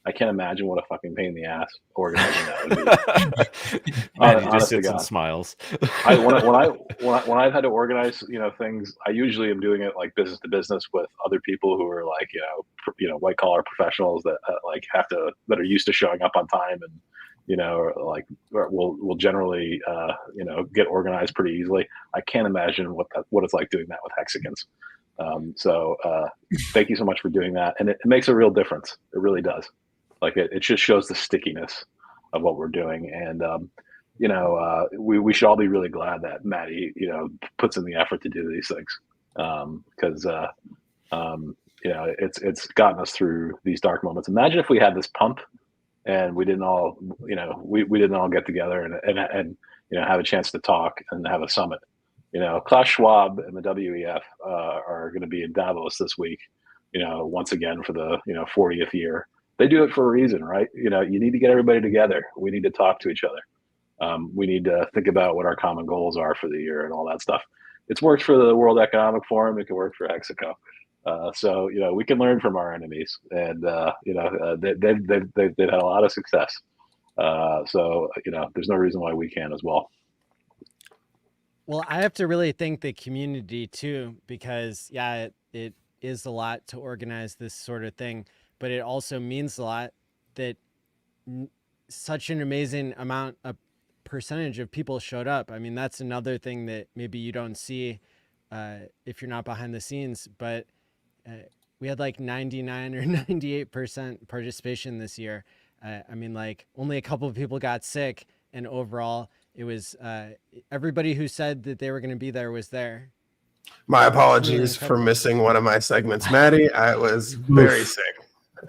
I can't imagine what a fucking pain in the ass organizing that would be. Maddie just Honest to sits and God. smiles. When I've had to organize, things, I usually am doing it like business to business with other people who are like, white collar professionals that that are used to showing up on time and, will generally, get organized pretty easily. I can't imagine what it's like doing that with Hexicans. Thank you so much for doing that. And it makes a real difference. It really does. Like it just shows the stickiness of what we're doing. And, we should all be really glad that Maddie, puts in the effort to do these things. Because, it's gotten us through these dark moments. Imagine if we had this pump and we didn't all, we didn't all get together and have a chance to talk and have a summit. Klaus Schwab and the WEF are going to be in Davos this week, once again for the 40th year. They do it for a reason, right? You need to get everybody together. We need to talk to each other. We need to think about what our common goals are for the year and all that stuff. It's worked for the World Economic Forum. It can work for Hexico. So we can learn from our enemies, and they've had a lot of success. So there's no reason why we can as well. Well, I have to really thank the community too, because it is a lot to organize this sort of thing, but it also means a lot that such an amazing percentage of people showed up. I mean, that's another thing that maybe you don't see if you're not behind the scenes, but we had like 99 or 98% participation this year. I mean, like only a couple of people got sick, and overall it was everybody who said that they were going to be there was there. My apologies for missing one of my segments, Maddie. I was very sick.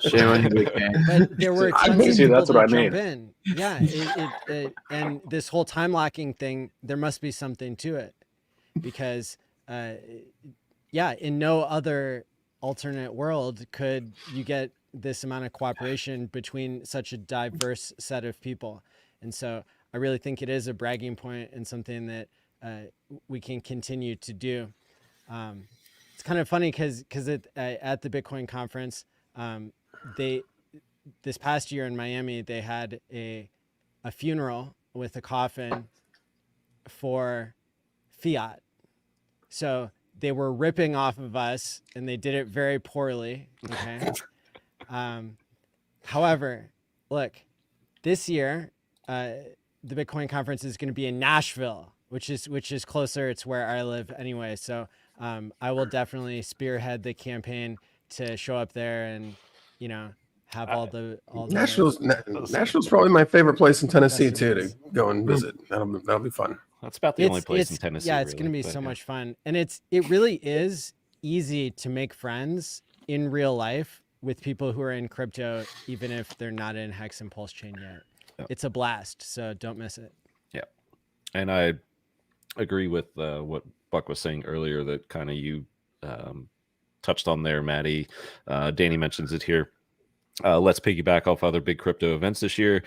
Shame on you, man. But there were tons of See, people that's to what I jump mean. in. Yeah, and this whole time locking thing, there must be something to it, because in no other alternate world could you get this amount of cooperation between such a diverse set of people. And so I really think it is a bragging point and something that we can continue to do. It's kind of funny because at the Bitcoin conference, this past year in Miami, they had a funeral with a coffin for Fiat. So they were ripping off of us, and they did it very poorly. Okay. However, look, this year, the Bitcoin conference is going to be in Nashville, which is closer. It's where I live anyway. So I will definitely spearhead the campaign to show up there and, have all the Nashville's probably my favorite place in Tennessee too, to go and visit. That'll be fun. That's about the only place in Tennessee. Yeah, it's going to be so much fun. And it really is easy to make friends in real life with people who are in crypto, even if they're not in Hex and PulseChain yet. Yeah. It's a blast, so don't miss it. Yeah. And I agree with what Buck was saying earlier, that kind of you touched on there, Maddie. Danny mentions it here. Let's piggyback off other big crypto events this year.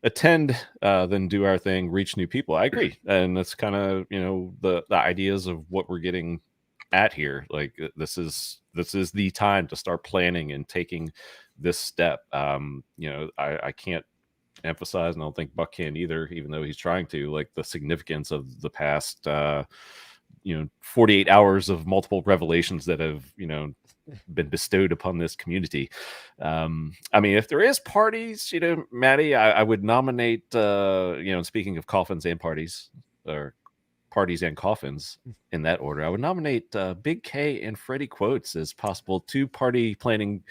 Attend, then do our thing, reach new people. I agree. And that's kind of, the ideas of what we're getting at here. Like this is the time to start planning and taking this step. I can't emphasize, and I don't think Buck can either, even though he's trying to, like the significance of the past 48 hours of multiple revelations that have been bestowed upon this community. I mean, if there is parties, Maddie, I would nominate speaking of coffins and parties, or parties and coffins in that order, I would nominate Big K and Freddie Quotes as possible 2 party planning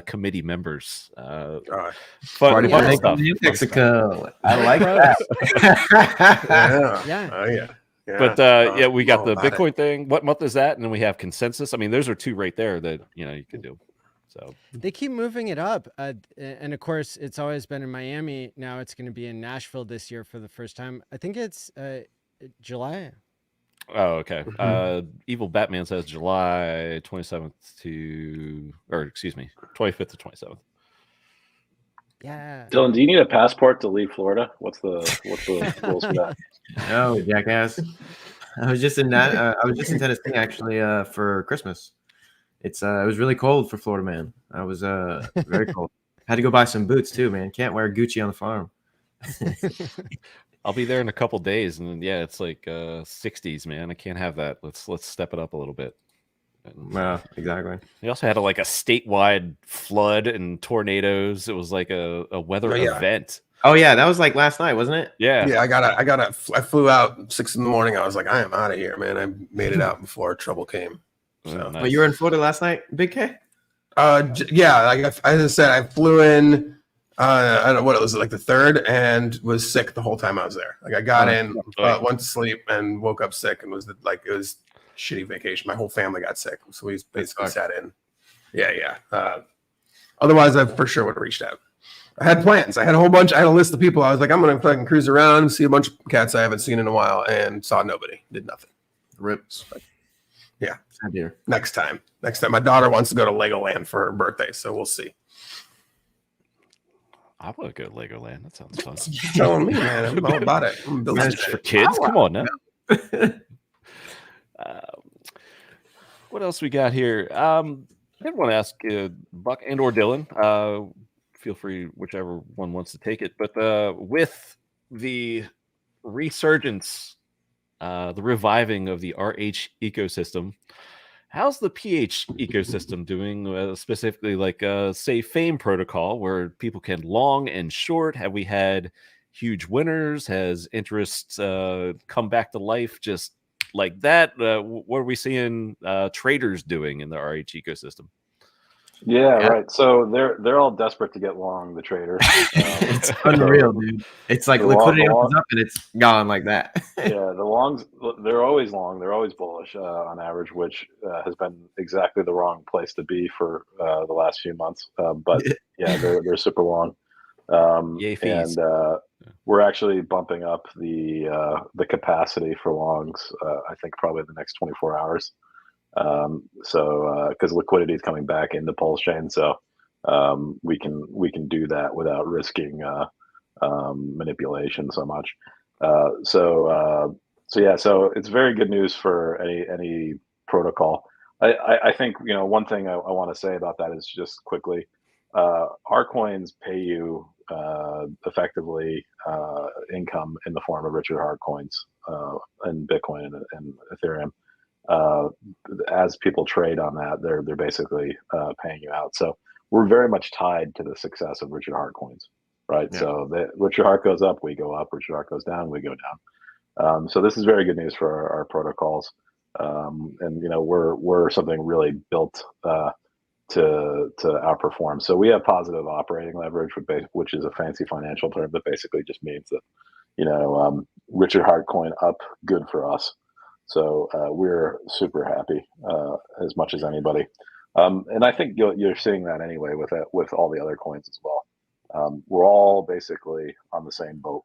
committee members. Party stuff. Mexico. I like that. Yeah. Oh yeah. Yeah. But we got the Bitcoin thing. What month is that? And then we have consensus. I mean, those are 2 right there that you could do. So they keep moving it up, and of course, it's always been in Miami. Now it's going to be in Nashville this year for the first time. I think it's July. Oh, okay. Evil Batman says July 27th 25th to 27th. Yeah. Dylan, do you need a passport to leave Florida? What's the rules for that? No, jackass. I was just in Tennessee actually for Christmas. It was really cold for Florida, man. I was very cold. Had to go buy some boots too, man. Can't wear Gucci on the farm. I'll be there in a couple days, and yeah, it's like 60s, man. I can't have that. Let's step it up a little bit. Yeah, exactly. They also had a statewide flood and tornadoes. It was like a weather event. Oh yeah, that was like last night, wasn't it? Yeah. Yeah, I flew out 6 in the morning. I was like, I am out of here, man. I made it out before trouble came. So. Nice. But you were in Florida last night, Big K? Yeah, like as I said, I flew in. I don't know what it was, like the 3rd, and was sick the whole time I was there. Like I got in, went to sleep, and woke up sick, and it was shitty vacation. My whole family got sick, so we basically sat in. Yeah. Otherwise, I for sure would have reached out. I had plans. I had a whole bunch. I had a list of people. I was like, I'm gonna fucking cruise around, see a bunch of cats I haven't seen in a while, and saw nobody. Did nothing. Rips. Yeah. Dear. Next time. My daughter wants to go to Legoland for her birthday, so we'll see. I want to go to Legoland. That sounds fun. Showing me, man. I'm all about it. I'm building That's for kids. Come on now. What else we got here? I did want to ask Buck and or Dylan. Feel free, whichever one wants to take it. But with the resurgence, the reviving of the RH ecosystem, how's the PH ecosystem doing? Specifically, like say Fame Protocol, where people can long and short. Have we had huge winners? Has interest come back to life just like that? What are we seeing traders doing in the RH ecosystem? Yeah, right. So they're all desperate to get long, the traders. It's unreal, dude. It's like liquidity opens up and it's gone like that. Yeah, the longs, they're always long. They're always bullish on average, which has been exactly the wrong place to be for the last few months. But yeah, they're super long. Yay fees. And we're actually bumping up the capacity for longs. I think probably the next 24 hours. So because liquidity is coming back into PulseChain, so we can do that without risking manipulation so much. So it's very good news for any protocol. I think one thing I want to say about that is just quickly, our coins pay you effectively income in the form of richer hard coins and Bitcoin and Ethereum. As people trade on that, they're basically paying you out. So we're very much tied to the success of Richard Hart coins, right? Yeah. So Richard Hart goes up, we go up. Richard Hart goes down, we go down. So this is very good news for our protocols, and we're something really built to outperform. So we have positive operating leverage, which is a fancy financial term that basically just means that Richard Hart coin up, good for us. So we're super happy as much as anybody, and I think you're seeing that anyway with all the other coins as well. We're all basically on the same boat.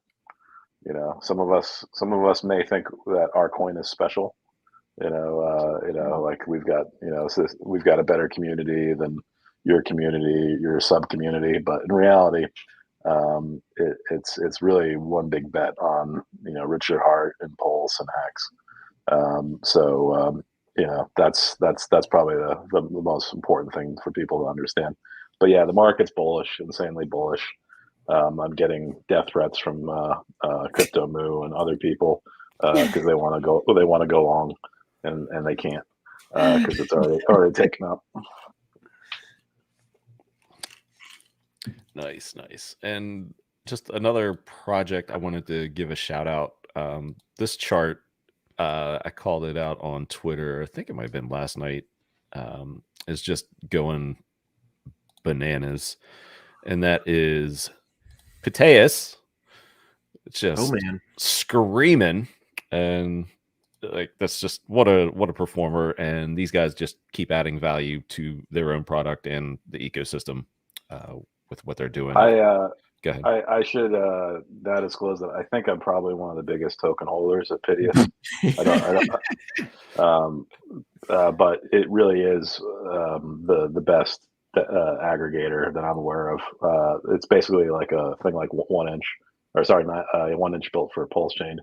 Some of us may think that our coin is special. Like we've got a better community than your community, your sub community, but in reality, it's really one big bet on Richard Hart and Pulse and HEX. That's probably the most important thing for people to understand. But yeah, the market's bullish, insanely bullish. I'm getting death threats from Crypto Moo and other people because they want to go long and they can't because it's already taken up. Nice. And just another project I wanted to give a shout out. This chart, I called it out on Twitter. I think it might have been last night. Is just going bananas, and that is Pythaeus. Just screaming, and like that's just what a performer. And these guys just keep adding value to their own product and the ecosystem with what they're doing. Go ahead. I should now disclose that I think I'm probably one of the biggest token holders at Pythaeus. But it really is the best aggregator that I'm aware of. It's basically like a thing like 1 inch, or sorry, not 1 inch built for PulseChain.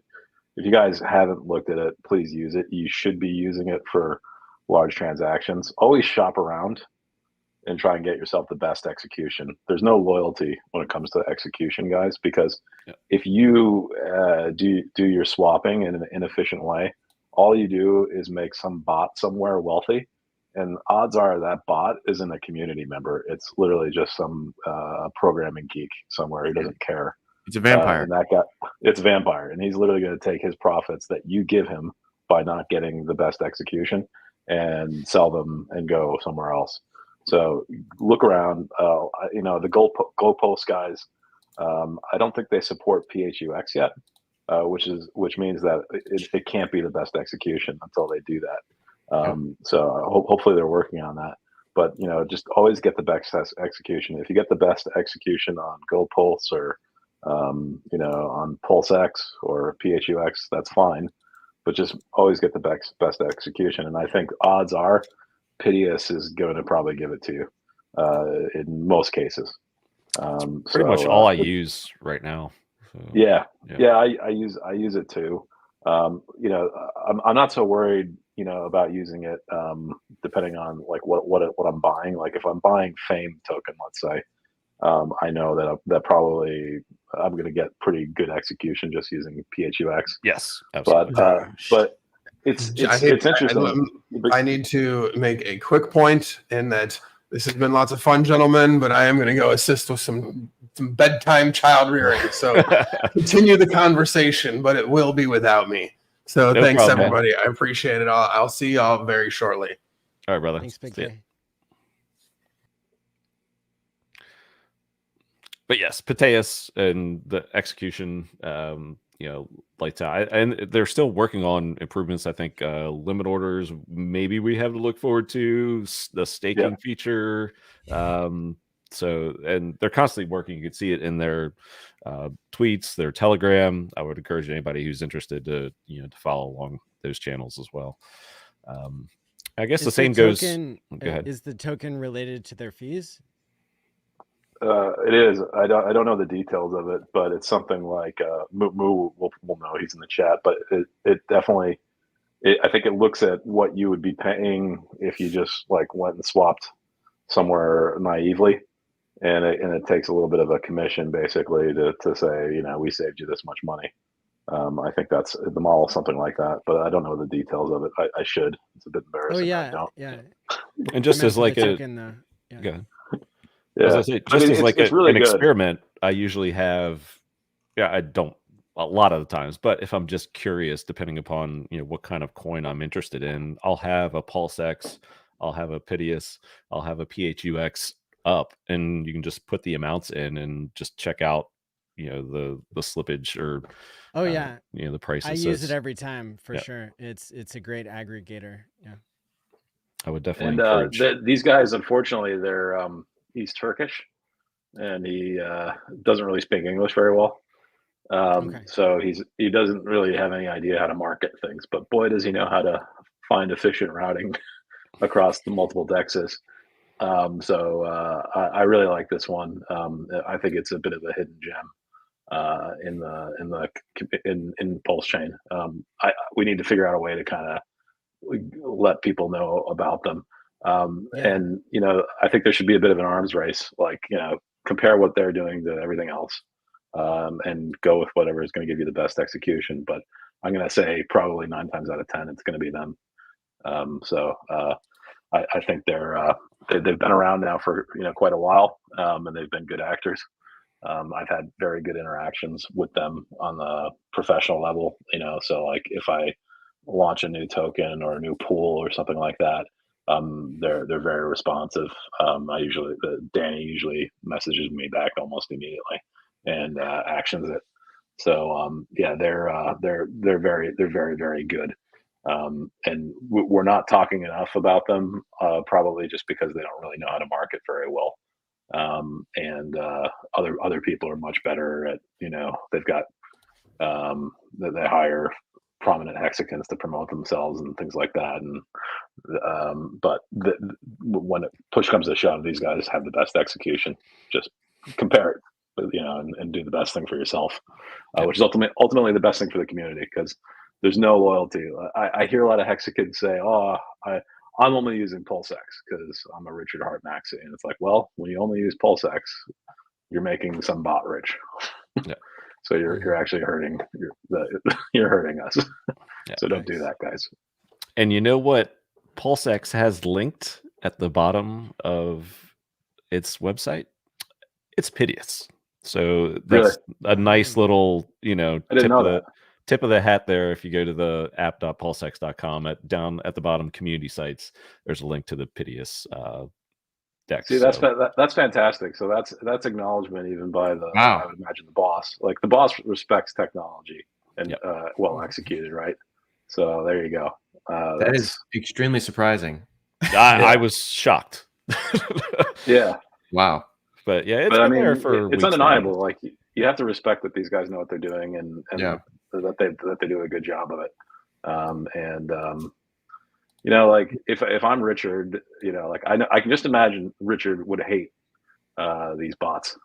If you guys haven't looked at it, please use it. You should be using it for large transactions. Always shop around. and try and get yourself the best execution. There's no loyalty when it comes to execution, guys, because if you do your swapping in an inefficient way, all you do is make some bot somewhere wealthy, and odds are that bot isn't a community member. It's literally just some programming geek somewhere who doesn't care. It's a vampire. And that guy, it's a vampire, and he's literally going to take his profits that you give him by not getting the best execution and sell them and go somewhere else. So look around. The goalpost guys. I don't think they support PHUX yet, which means that it can't be the best execution until they do that. So hopefully they're working on that. But just always get the best execution. If you get the best execution on GoPulse or on PulseX or PHUX, that's fine. But just always get the best execution. And I think odds are Pitius is going to probably give it to you in most cases. Pretty much all I use right now. So, I use it too. I'm not so worried, about using it depending on like what I'm buying. Like if I'm buying Fame token, let's say, I know that probably I'm going to get pretty good execution just using PHUX. Yes, absolutely. But it's interesting. I need to make a quick point in that this has been lots of fun, gentlemen, but I am going to go assist with some bedtime child rearing. So continue the conversation, but it will be without me. So No thanks, problem, everybody. I appreciate it. I'll see y'all very shortly. All right, brother. Thanks, Big See ya. K. But yes, Piteus and the execution, lights out. And they're still working on improvements. I think limit orders, maybe we have to look forward to the staking feature. So, and they're constantly working. You can see it in their tweets, their Telegram. I would encourage anybody who's interested to follow along those channels as well. I guess the same goes. Go ahead. Is the token related to their fees? It is. I don't know the details of it, but it's something like Moo will know. He's in the chat, but it definitely. I think it looks at what you would be paying if you just like went and swapped somewhere naively, and it takes a little bit of a commission basically to say we saved you this much money. I think that's the model, something like that, but I don't know the details of it. I should. It's a bit embarrassing. Oh yeah, I don't. yeah. And just as like a token, though. Yeah. As I say, just as like really an good experiment, I usually have, I don't a lot of the times, but if I'm just curious, depending upon what kind of coin I'm interested in, I'll have a PulseX, I'll have a Pitius, I'll have a PHUX up, and you can just put the amounts in and just check out, the slippage or the prices. I use it every time for sure. It's a great aggregator. Yeah, I would definitely encourage. These guys, unfortunately, they're he's Turkish, and he doesn't really speak English very well. So he doesn't really have any idea how to market things. But boy, does he know how to find efficient routing across the multiple dexes. I really like this one. I think it's a bit of a hidden gem in PulseChain. We need to figure out a way to kind of let people know about them. And I think there should be a bit of an arms race, like compare what they're doing to everything else, and go with whatever is going to give you the best execution. But I'm going to say probably 9 times out of 10 it's going to be them. I think they've been around now for quite a while, and they've been good actors. I've had very good interactions with them on the professional level. So like if I launch a new token or a new pool or something like that, they're very responsive. Danny usually messages me back almost immediately and actions it. So they're very very good. And we're not talking enough about them, probably just because they don't really know how to market very well. And other people are much better at they've got they hire prominent hexicans to promote themselves and things like that. And but when push comes to shove, these guys have the best execution. Just compare it, and do the best thing for yourself, which is ultimately the best thing for the community, because there's no loyalty. I hear a lot of hexicans say, "Oh, I'm only using PulseX because I'm a Richard Hart maxi. And it's like, well, when you only use PulseX, you're making some bot rich. Yeah. So you're actually hurting you're hurting us. Yeah. So don't do that, guys. And you know what PulseX has linked at the bottom of its website? It's Piteous. So that's a nice little, you know, I didn't know that. Tip of the hat there. If you go to the app.pulsex.com, down at the bottom community sites, there's a link to the Piteous deck. See, that's fantastic. So that's acknowledgement even by the Wow. I would imagine the boss. Like the boss respects technology and well executed, right? So there you go. That is extremely surprising. I was shocked. Yeah. Wow. But yeah, it's been there for it's undeniable. Like you have to respect that these guys know what they're doing and that they do a good job of it. You know, like if I'm Richard, you know, like I can just imagine Richard would hate these bots,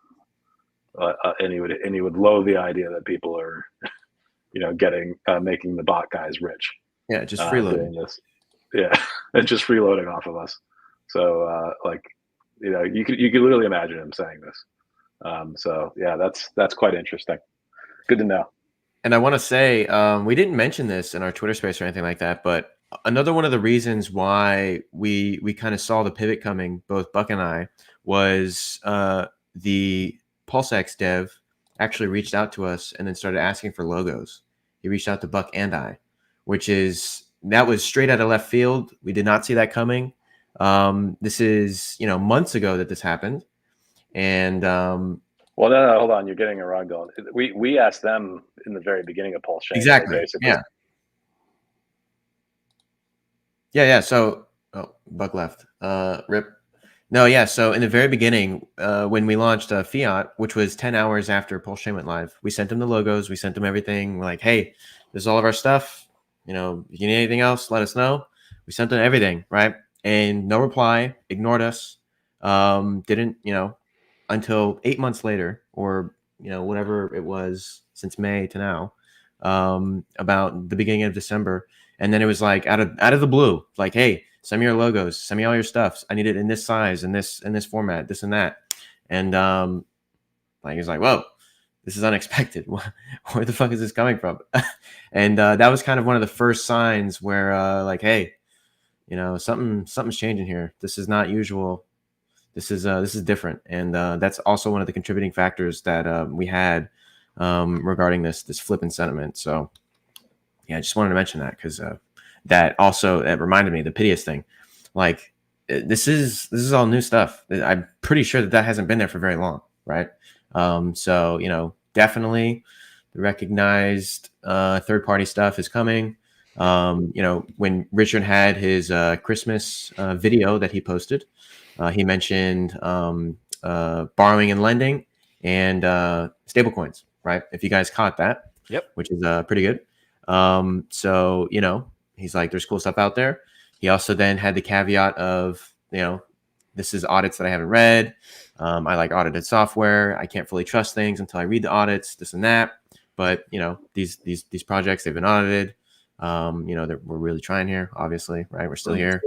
and he would loathe the idea that people are, you know, making the bot guys rich. Yeah, just freeloading this. Yeah, and just freeloading off of us. So like, you know, you could literally imagine him saying this. So yeah, that's quite interesting. Good to know. And I want to say, we didn't mention this in our Twitter space or anything like that, but another one of the reasons why we kind of saw the pivot coming, both Buck and I, was the PulseX dev actually reached out to us and then started asking for logos. He reached out to Buck and I, that was straight out of left field. We did not see that coming. This is, you know, months ago that this happened. And well, no, hold on. You're getting it wrong, Dylan. We asked them in the very beginning of PulseChain. Exactly. Yeah. So, Buck left. Rip. No, yeah. So in the very beginning, when we launched Phiat, which was 10 hours after PulseChain went live, we sent them the logos. We sent them everything. We're like, hey, this is all of our stuff. You know, if you need anything else, let us know. We sent them everything, right? And no reply. Ignored us. Didn't, you know, until 8 months later, or, you know, whatever it was since May to now, about the beginning of December. And then it was like out of the blue, like, hey, send me your logos, send me all your stuff. I need it in this size, in this format, this and that. And like, he's like, whoa, this is unexpected. Where the fuck is this coming from? And that was kind of one of the first signs where like, hey, you know, something's changing here. This is not usual. This is different. And that's also one of the contributing factors that we had regarding this flip in sentiment. So yeah, I just wanted to mention that because that reminded me, the Piteous thing. Like, this is all new stuff. I'm pretty sure that hasn't been there for very long, right? So, you know, definitely the recognized third-party stuff is coming. You know, when Richard had his Christmas video that he posted, he mentioned borrowing and lending and stablecoins, right? If you guys caught that, which is pretty good. So, you know, he's like, there's cool stuff out there. He also then had the caveat of, you know, this is audits that I haven't read. I like audited software. I can't fully trust things until I read the audits, this and that. But, you know, these projects, they've been audited. You know, we're really trying here, obviously, right? We're still here,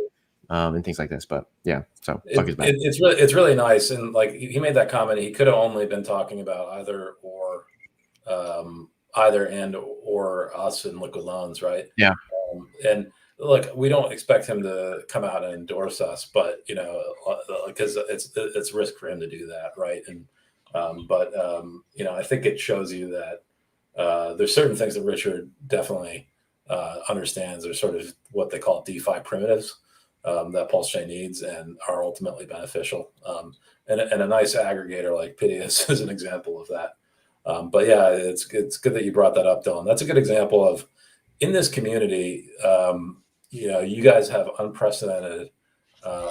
and things like this. But yeah, so it's really nice. And like, he made that comment, he could have only been talking about either us and liquid loans, right? Yeah. And look, we don't expect him to come out and endorse us, but, you know, because it's risk for him to do that, right? And you know, I think it shows you that there's certain things that Richard definitely understands are sort of what they call DeFi primitives that PulseChain needs and are ultimately beneficial. And a nice aggregator like Piteous is an example of that. But yeah, it's good that you brought that up, Dylan. That's a good example of, in this community, you know, you guys have unprecedented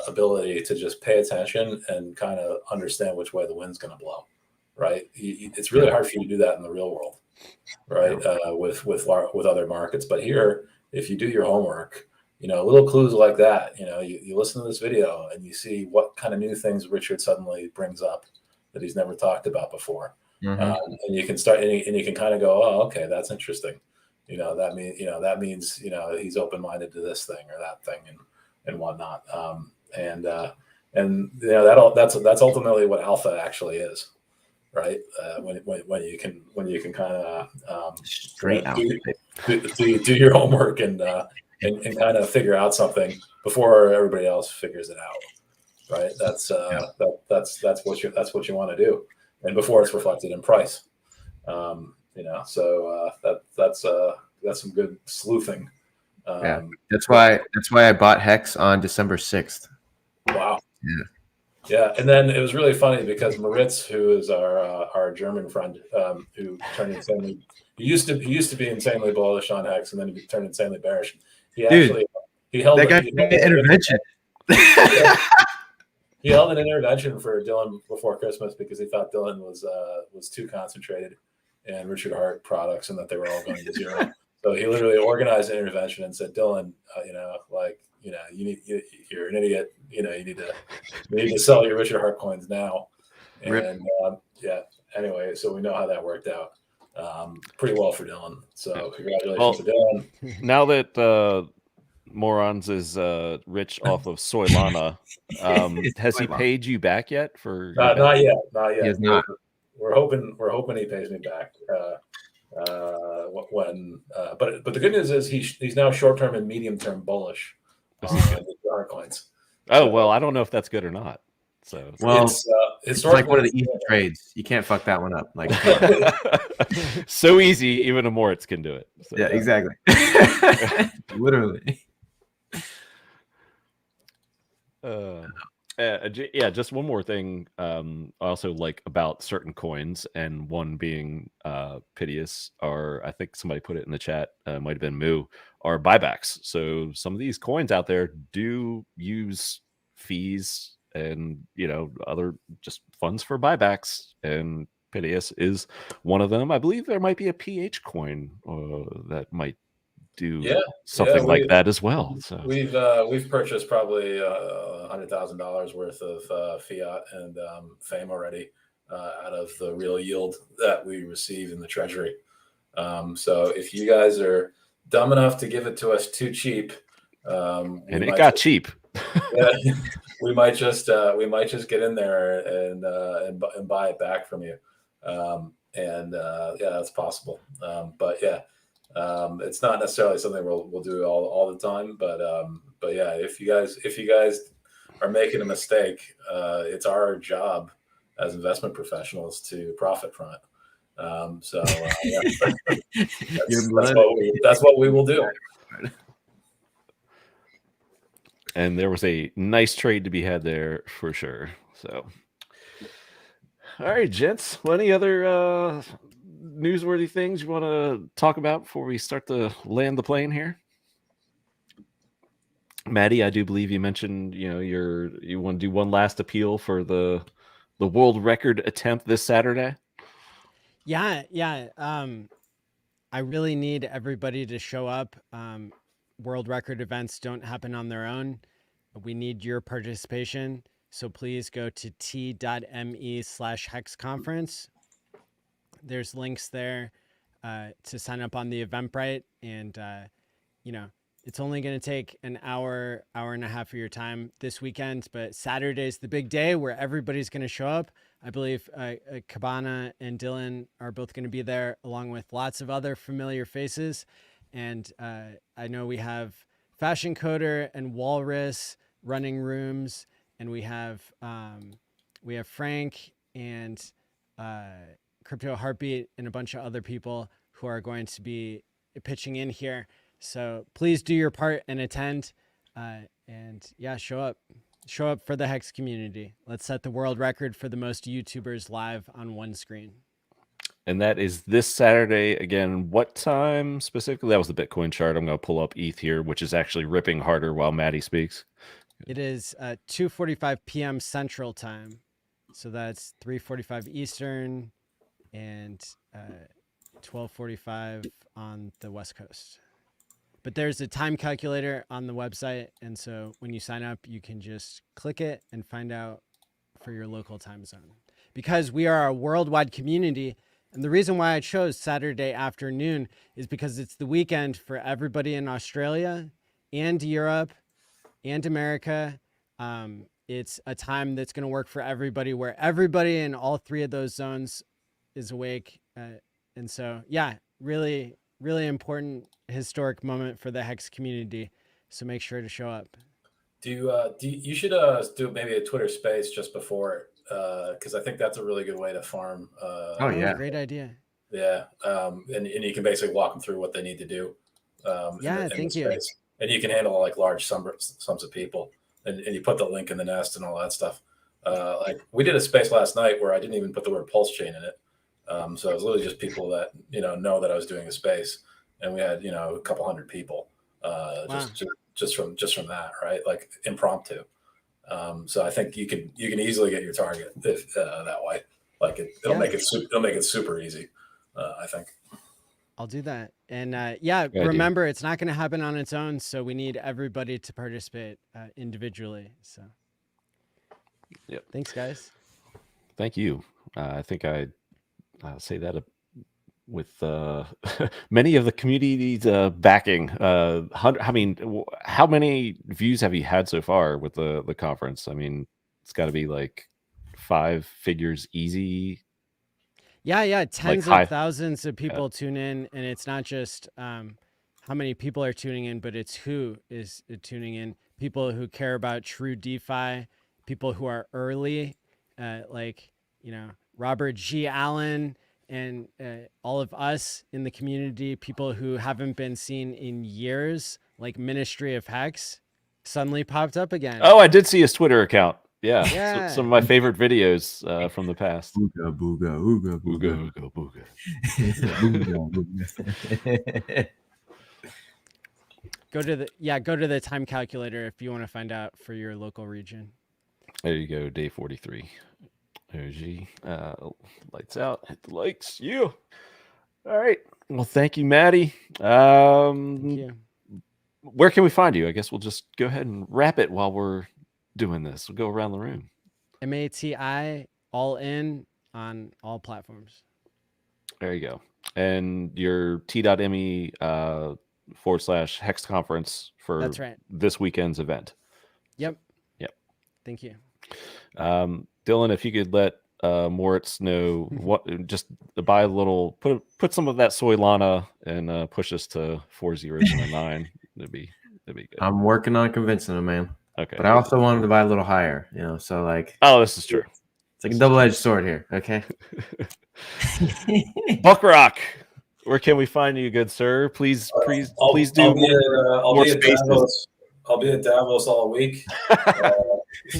ability to just pay attention and kind of understand which way the wind's going to blow, right? It's really hard for you to do that in the real world, right? With other markets. But here, if you do your homework, you know, little clues like that, you know, you listen to this video and you see what kind of new things Richard suddenly brings up that he's never talked about before. And you can start, and you can kind of go, oh, okay, that's interesting. You know, that means, you know, he's open-minded to this thing or that thing. and whatnot. And you know, that's ultimately what alpha actually is, right? When you can kind of Straight out. do your homework and kind of figure out something before everybody else figures it out, right? That's what you want to do, and before it's reflected in price. You know, so that's some good sleuthing. Yeah, that's why I bought Hex on December 6th. Wow. Yeah. Yeah, and then it was really funny because Moritz, who is our German friend, who turned insanely, he used to be insanely bullish on Hex, and then he turned insanely bearish. He held that guy intervention. He held an intervention for Dylan before Christmas because he thought Dylan was too concentrated in Richard Hart products and that they were all going to zero. So he literally organized an intervention and said, Dylan, you know, like, you know, you're an idiot. You know, you need to sell your Richard Hart coins now. And yeah, anyway, so we know how that worked out pretty well for Dylan. So congratulations to Dylan. Now that Morons is rich off of Solana, has he paid you back yet for? Not yet. He has not. We're hoping he pays me back. But the good news is he's now short term and medium term bullish on our coins. Oh, well, I don't know if that's good or not. So, well, it's like one of the easy trades. You can't fuck that one up. Like, so easy, even a Moritz can do it. So, yeah, exactly. Literally. Yeah, just one more thing. I also like about certain coins, and one being Piteous, or I think somebody put it in the chat, might have been Moo, are buybacks. So some of these coins out there do use fees and, you know, other just funds for buybacks, and Piteous is one of them. I believe there might be a PH coin that might do something like that as well. So we've purchased probably $100,000 worth of fiat and fame already out of the real yield that we receive in the treasury. So if you guys are dumb enough to give it to us too cheap, and it got cheap. Yeah, we might just get in there and buy it back from you. Yeah, that's possible. But yeah. It's not necessarily something we'll do all the time, but yeah, if you guys are making a mistake, it's our job as investment professionals to profit from it. So yeah, that's what we will do. And there was a nice trade to be had there for sure. So, all right, gents. Well, any other newsworthy things you want to talk about before we start to land the plane here? Maddie, I do believe you mentioned, you know, you want to do one last appeal for the world record attempt this Saturday. Yeah. I really need everybody to show up. World record events don't happen on their own. We need your participation. So please go to t.me/hex conference. There's links there to sign up on the Eventbrite, and you know, it's only going to take an hour and a half of your time this weekend, but Saturday's the big day where everybody's going to show up. I believe Cabana and Dylan are both going to be there, along with lots of other familiar faces. And I know we have Fashion Coder and Walrus running rooms, and we have Frank and Crypto Heartbeat and a bunch of other people who are going to be pitching in here. So please do your part and attend. And yeah, show up for the Hex community. Let's set the world record for the most YouTubers live on one screen. And that is this Saturday. Again, what time specifically? That was the Bitcoin chart. I'm going to pull up ETH here, which is actually ripping harder while Maddie speaks. It is 2:45 p.m. Central Time. So that's 3:45 Eastern and 12:45 on the West Coast. But there's a time calculator on the website. And so when you sign up, you can just click it and find out for your local time zone. Because we are a worldwide community. And the reason why I chose Saturday afternoon is because it's the weekend for everybody in Australia and Europe and America. It's a time that's going to work for everybody, where everybody in all three of those zones is awake. And so, yeah, really, really important historic moment for the Hex community. So make sure to show up. You should do maybe a Twitter space just before, because I think that's a really good way to farm. Oh yeah, great idea. Yeah, and you can basically walk them through what they need to do. Yeah, thank you. And you can handle like large sums of people, and you put the link in the nest and all that stuff. Like we did a space last night where I didn't even put the word PulseChain in it. So it was literally just people that know that I was doing a space, and we had a couple hundred people just from that, right? Like impromptu. So I think you can easily get your target if that way. Like it'll make it super easy. I think. I'll do that. And remember, it's not going to happen on its own. So we need everybody to participate individually. So yep. Thanks, guys. Thank you. I think I say that with many of the community's backing. I mean, how many views have you had so far with the conference? I mean, it's got to be like 5 figures easy. Yeah. Tens of thousands of people tune in, and it's not just how many people are tuning in, but it's who is tuning in. People who care about true DeFi, people who are early, like Robert G. Allen and all of us in the community, people who haven't been seen in years, like Ministry of Hex, suddenly popped up again. Oh, I did see his Twitter account. Yeah. Some of my favorite videos from the past. Ooga booga, ooga booga, ooga booga. Go to the time calculator if you want to find out for your local region. There you go, day 43. OG. Lights out. Hit the likes. You. All right. Well, thank you, Maddie. Thank you. Where can we find you? I guess we'll just go ahead and wrap it while we're doing this. We'll go around the room. MATI, all in on all platforms. There you go. And your t.me /Hex conference for That's right. This weekend's event. Yep. Thank you. Dylan, if you could let Moritz know what, just buy a little, put some of that Solana and push us to 4.009. That'd be good. I'm working on convincing him, man. Okay. But I also wanted to buy a little higher, so like. Oh, this is true. It's like a double-edged sword here. Okay. Buckrock, where can we find you, good sir? Please do more spaces. I'll be at Davos all week. You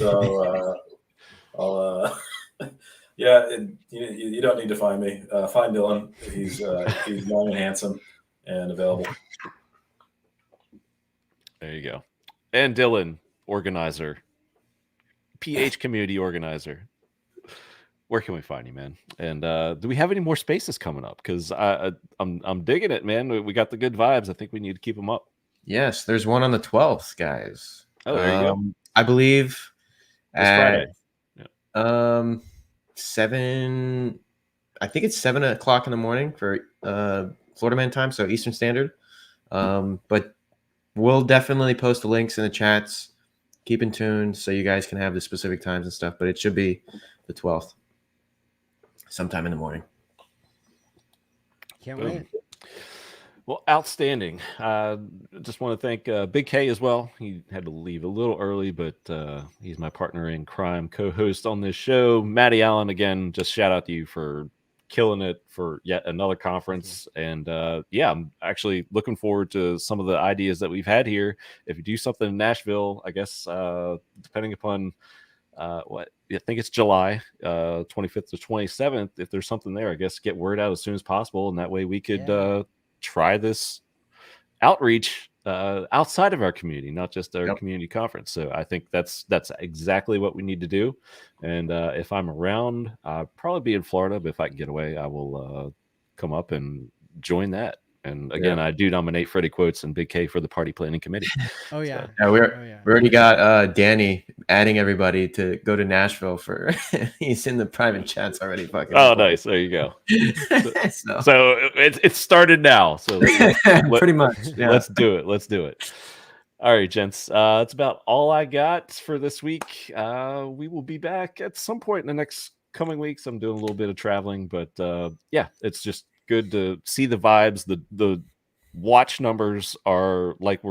don't need to find me. Find Dylan. He's young and handsome and available. There you go. And Dylan, organizer, PH community organizer. Where can we find you, man? And do we have any more spaces coming up? Because I'm digging it, man. We got the good vibes. I think we need to keep them up. Yes, there's one on the 12th, guys. Oh, there you go. I believe Friday. Yeah. 7. I think it's 7 o'clock in the morning for Florida Man time, so Eastern Standard. But we'll definitely post the links in the chats. Keep in tune so you guys can have the specific times and stuff. But it should be the 12th, sometime in the morning. Can't wait. Well, outstanding. Just want to thank Big K as well. He had to leave a little early, but he's my partner in crime, co-host on this show. Maddie Allen, again, just shout out to you for killing it for yet another conference. And I'm actually looking forward to some of the ideas that we've had here. If you do something in Nashville, I guess, depending upon I think it's July 25th to 27th. If there's something there, I guess get word out as soon as possible. And that way we could try this outreach outside of our community, not just our community conference. So I think that's exactly what we need to do. And if I'm around, I'll probably be in Florida, but if I can get away, I will come up and join that. And again, I do nominate Freddie Quotes and Big K for the party planning committee. Oh yeah. So, we already got Danny adding everybody to go to Nashville for. He's in the private chats already. Fucking. Oh, nice. There you go. So it's started now. So pretty much. Yeah. Let's do it. All right, gents. That's about all I got for this week. We will be back at some point in the next coming weeks. I'm doing a little bit of traveling, but yeah, it's just good to see the vibes. The watch numbers are like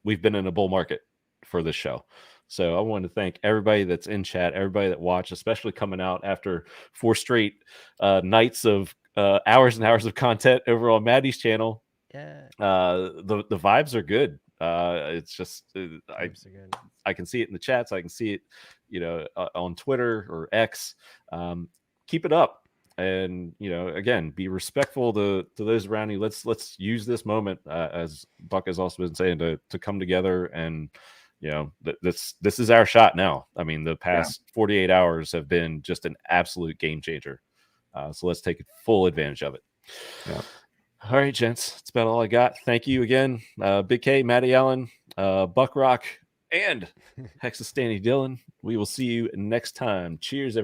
we've been in a bull market for this show. So I want to thank everybody that's in chat, everybody that watched, especially coming out after 4 straight nights of hours and hours of content over on Maddie's channel. Yeah. The vibes are good. It's just Vibes are good. I can see it in the chats. I can see it, on Twitter or X. Keep it up, and again, be respectful to those around you. Let's use this moment, as Buck has also been saying, to come together, and this is our shot now. I mean, the past 48 hours have been just an absolute game changer. So let's take full advantage of it. Yeah. All right, gents. That's about all I got. Thank you again. Big K, Matty Allen, Buck Rock, and HEXistany Dylan. We will see you next time. Cheers, everybody.